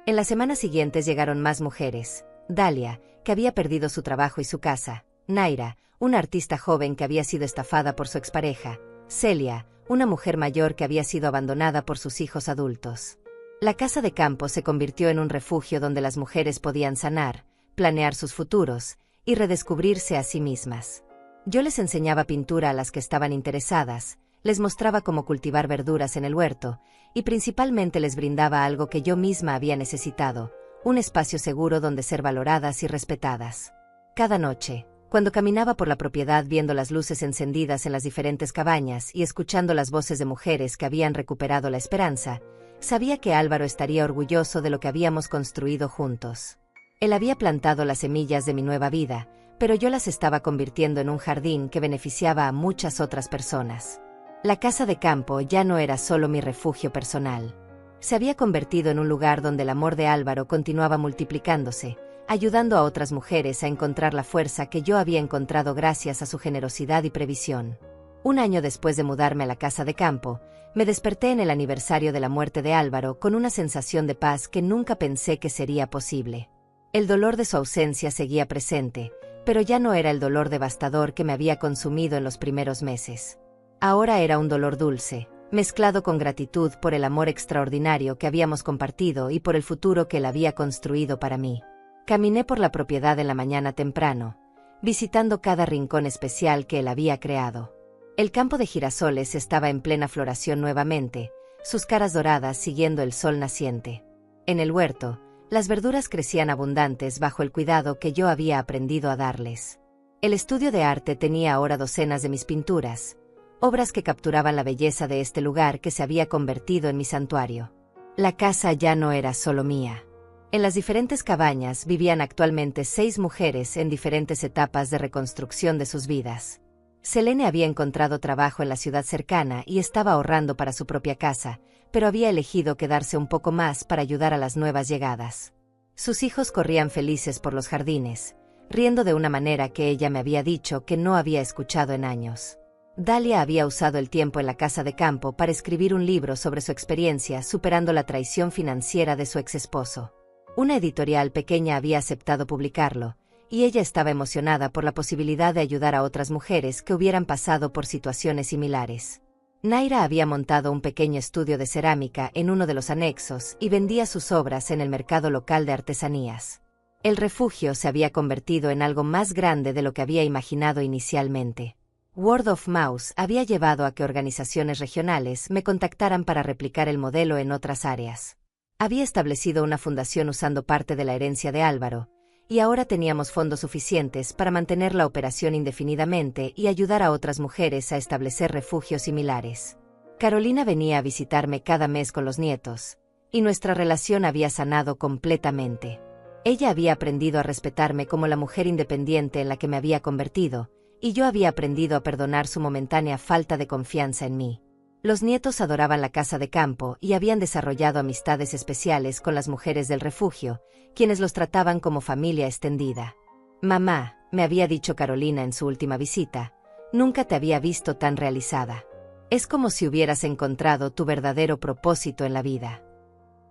En las semanas siguientes llegaron más mujeres. Dalia, que había perdido su trabajo y su casa. Naira, una artista joven que había sido estafada por su expareja. Celia, una mujer mayor que había sido abandonada por sus hijos adultos. La casa de campo se convirtió en un refugio donde las mujeres podían sanar, planear sus futuros y redescubrirse a sí mismas. Yo les enseñaba pintura a las que estaban interesadas, les mostraba cómo cultivar verduras en el huerto, y principalmente les brindaba algo que yo misma había necesitado, un espacio seguro donde ser valoradas y respetadas. Cada noche, cuando caminaba por la propiedad viendo las luces encendidas en las diferentes cabañas y escuchando las voces de mujeres que habían recuperado la esperanza, sabía que Álvaro estaría orgulloso de lo que habíamos construido juntos. Él había plantado las semillas de mi nueva vida, pero yo las estaba convirtiendo en un jardín que beneficiaba a muchas otras personas. La casa de campo ya no era solo mi refugio personal. Se había convertido en un lugar donde el amor de Álvaro continuaba multiplicándose, ayudando a otras mujeres a encontrar la fuerza que yo había encontrado gracias a su generosidad y previsión. Un año después de mudarme a la casa de campo, me desperté en el aniversario de la muerte de Álvaro con una sensación de paz que nunca pensé que sería posible. El dolor de su ausencia seguía presente, pero ya no era el dolor devastador que me había consumido en los primeros meses. Ahora era un dolor dulce, mezclado con gratitud por el amor extraordinario que habíamos compartido y por el futuro que él había construido para mí. Caminé por la propiedad en la mañana temprano, visitando cada rincón especial que él había creado. El campo de girasoles estaba en plena floración nuevamente, sus caras doradas siguiendo el sol naciente. En el huerto, las verduras crecían abundantes bajo el cuidado que yo había aprendido a darles. El estudio de arte tenía ahora docenas de mis pinturas, obras que capturaban la belleza de este lugar que se había convertido en mi santuario. La casa ya no era solo mía. En las diferentes cabañas vivían actualmente 6 mujeres en diferentes etapas de reconstrucción de sus vidas. Selene había encontrado trabajo en la ciudad cercana y estaba ahorrando para su propia casa, pero había elegido quedarse un poco más para ayudar a las nuevas llegadas. Sus hijos corrían felices por los jardines, riendo de una manera que ella me había dicho que no había escuchado en años. Dalia había usado el tiempo en la casa de campo para escribir un libro sobre su experiencia superando la traición financiera de su exesposo. Una editorial pequeña había aceptado publicarlo, y ella estaba emocionada por la posibilidad de ayudar a otras mujeres que hubieran pasado por situaciones similares. Naira había montado un pequeño estudio de cerámica en uno de los anexos y vendía sus obras en el mercado local de artesanías. El refugio se había convertido en algo más grande de lo que había imaginado inicialmente. Word of Mouth había llevado a que organizaciones regionales me contactaran para replicar el modelo en otras áreas. Había establecido una fundación usando parte de la herencia de Álvaro, y ahora teníamos fondos suficientes para mantener la operación indefinidamente y ayudar a otras mujeres a establecer refugios similares. Carolina venía a visitarme cada mes con los nietos, y nuestra relación había sanado completamente. Ella había aprendido a respetarme como la mujer independiente en la que me había convertido, y yo había aprendido a perdonar su momentánea falta de confianza en mí. Los nietos adoraban la casa de campo y habían desarrollado amistades especiales con las mujeres del refugio, quienes los trataban como familia extendida. «Mamá», me había dicho Carolina en su última visita, «nunca te había visto tan realizada. Es como si hubieras encontrado tu verdadero propósito en la vida».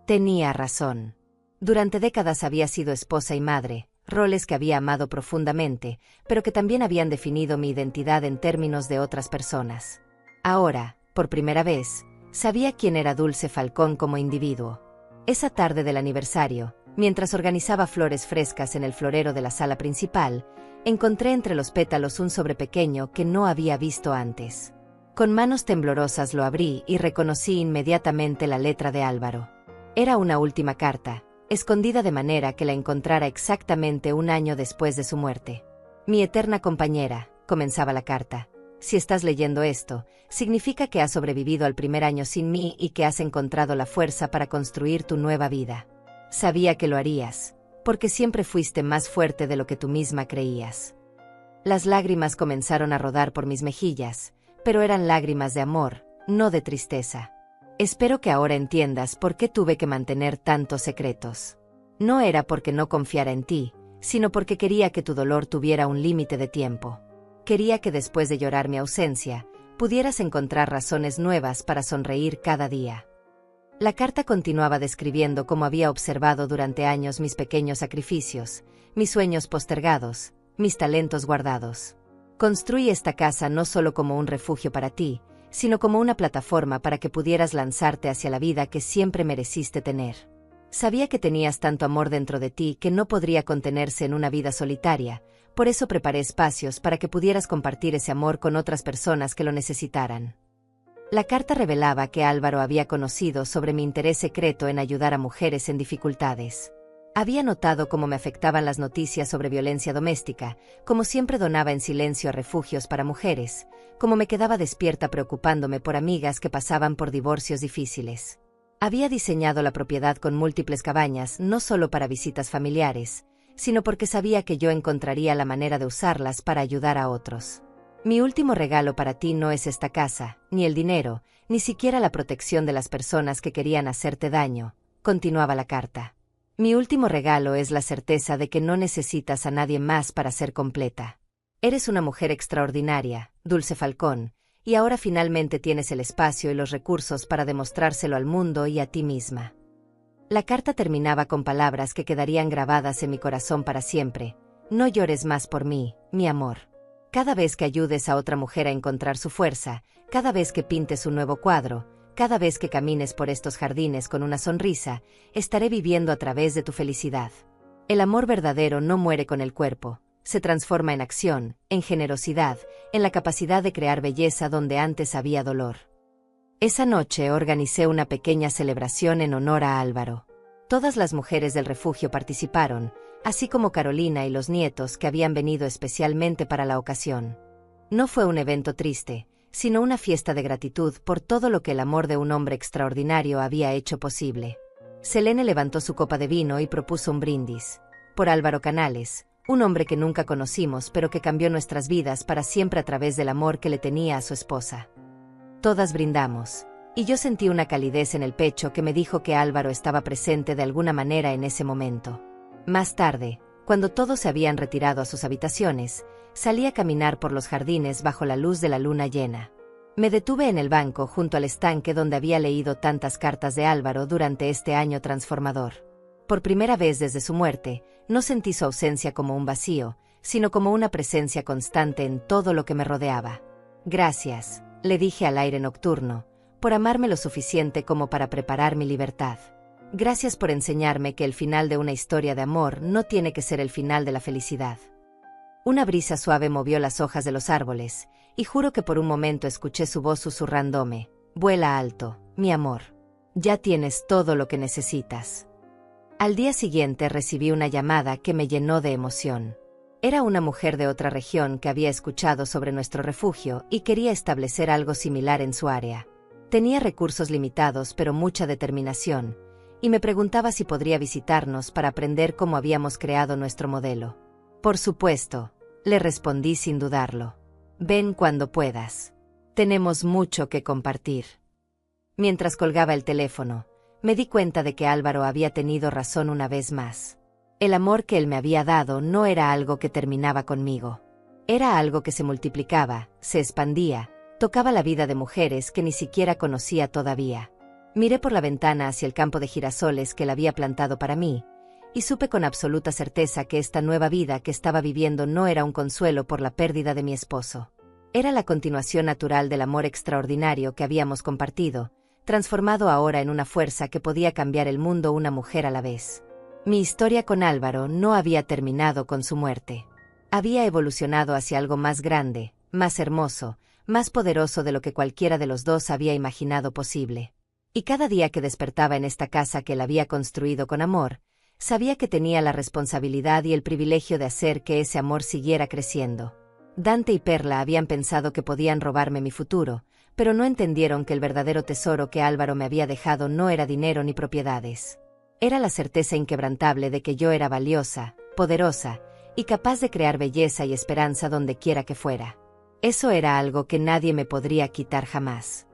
Tenía razón. Durante décadas había sido esposa y madre, roles que había amado profundamente, pero que también habían definido mi identidad en términos de otras personas. Ahora, por primera vez, sabía quién era Dulce Falcón como individuo. Esa tarde del aniversario, mientras organizaba flores frescas en el florero de la sala principal, encontré entre los pétalos un sobre pequeño que no había visto antes. Con manos temblorosas lo abrí y reconocí inmediatamente la letra de Álvaro. Era una última carta, escondida de manera que la encontrara exactamente un año después de su muerte. «Mi eterna compañera», comenzaba la carta. «Si estás leyendo esto, significa que has sobrevivido al primer año sin mí y que has encontrado la fuerza para construir tu nueva vida. Sabía que lo harías, porque siempre fuiste más fuerte de lo que tú misma creías». Las lágrimas comenzaron a rodar por mis mejillas, pero eran lágrimas de amor, no de tristeza. «Espero que ahora entiendas por qué tuve que mantener tantos secretos. No era porque no confiara en ti, sino porque quería que tu dolor tuviera un límite de tiempo. Quería que después de llorar mi ausencia, pudieras encontrar razones nuevas para sonreír cada día». La carta continuaba describiendo cómo había observado durante años mis pequeños sacrificios, mis sueños postergados, mis talentos guardados. «Construí esta casa no solo como un refugio para ti, sino como una plataforma para que pudieras lanzarte hacia la vida que siempre mereciste tener. Sabía que tenías tanto amor dentro de ti que no podría contenerse en una vida solitaria, por eso preparé espacios para que pudieras compartir ese amor con otras personas que lo necesitaran». La carta revelaba que Álvaro había conocido sobre mi interés secreto en ayudar a mujeres en dificultades. Había notado cómo me afectaban las noticias sobre violencia doméstica, cómo siempre donaba en silencio a refugios para mujeres, cómo me quedaba despierta preocupándome por amigas que pasaban por divorcios difíciles. Había diseñado la propiedad con múltiples cabañas no solo para visitas familiares, sino porque sabía que yo encontraría la manera de usarlas para ayudar a otros. «Mi último regalo para ti no es esta casa, ni el dinero, ni siquiera la protección de las personas que querían hacerte daño», continuaba la carta. «Mi último regalo es la certeza de que no necesitas a nadie más para ser completa. Eres una mujer extraordinaria, Dulce Falcón, y ahora finalmente tienes el espacio y los recursos para demostrárselo al mundo y a ti misma». La carta terminaba con palabras que quedarían grabadas en mi corazón para siempre. «No llores más por mí, mi amor. Cada vez que ayudes a otra mujer a encontrar su fuerza, cada vez que pintes un nuevo cuadro, cada vez que camines por estos jardines con una sonrisa, estaré viviendo a través de tu felicidad. El amor verdadero no muere con el cuerpo, se transforma en acción, en generosidad, en la capacidad de crear belleza donde antes había dolor». Esa noche organicé una pequeña celebración en honor a Álvaro. Todas las mujeres del refugio participaron, así como Carolina y los nietos que habían venido especialmente para la ocasión. No fue un evento triste, sino una fiesta de gratitud por todo lo que el amor de un hombre extraordinario había hecho posible. Selene levantó su copa de vino y propuso un brindis. «Por Álvaro Canales, un hombre que nunca conocimos pero que cambió nuestras vidas para siempre a través del amor que le tenía a su esposa. Todas brindamos, y yo sentí una calidez en el pecho que me dijo que Álvaro estaba presente de alguna manera en ese momento. Más tarde, cuando todos se habían retirado a sus habitaciones, salí a caminar por los jardines bajo la luz de la luna llena. Me detuve en el banco junto al estanque donde había leído tantas cartas de Álvaro durante este año transformador. Por primera vez desde su muerte, no sentí su ausencia como un vacío, sino como una presencia constante en todo lo que me rodeaba. Gracias, le dije al aire nocturno, por amarme lo suficiente como para preparar mi libertad. Gracias por enseñarme que el final de una historia de amor no tiene que ser el final de la felicidad. Una brisa suave movió las hojas de los árboles, y juro que por un momento escuché su voz susurrándome: «Vuela alto, mi amor. Ya tienes todo lo que necesitas». Al día siguiente recibí una llamada que me llenó de emoción. Era una mujer de otra región que había escuchado sobre nuestro refugio y quería establecer algo similar en su área. Tenía recursos limitados pero mucha determinación, y me preguntaba si podría visitarnos para aprender cómo habíamos creado nuestro modelo. «Por supuesto», le respondí sin dudarlo. «Ven cuando puedas. Tenemos mucho que compartir». Mientras colgaba el teléfono, me di cuenta de que Álvaro había tenido razón una vez más. El amor que él me había dado no era algo que terminaba conmigo. Era algo que se multiplicaba, se expandía, tocaba la vida de mujeres que ni siquiera conocía todavía. Miré por la ventana hacia el campo de girasoles que él había plantado para mí, y supe con absoluta certeza que esta nueva vida que estaba viviendo no era un consuelo por la pérdida de mi esposo. Era la continuación natural del amor extraordinario que habíamos compartido, transformado ahora en una fuerza que podía cambiar el mundo una mujer a la vez. Mi historia con Álvaro no había terminado con su muerte. Había evolucionado hacia algo más grande, más hermoso, más poderoso de lo que cualquiera de los dos había imaginado posible. Y cada día que despertaba en esta casa que él había construido con amor, sabía que tenía la responsabilidad y el privilegio de hacer que ese amor siguiera creciendo. Dante y Perla habían pensado que podían robarme mi futuro, pero no entendieron que el verdadero tesoro que Álvaro me había dejado no era dinero ni propiedades. Era la certeza inquebrantable de que yo era valiosa, poderosa, y capaz de crear belleza y esperanza donde quiera que fuera. Eso era algo que nadie me podría quitar jamás.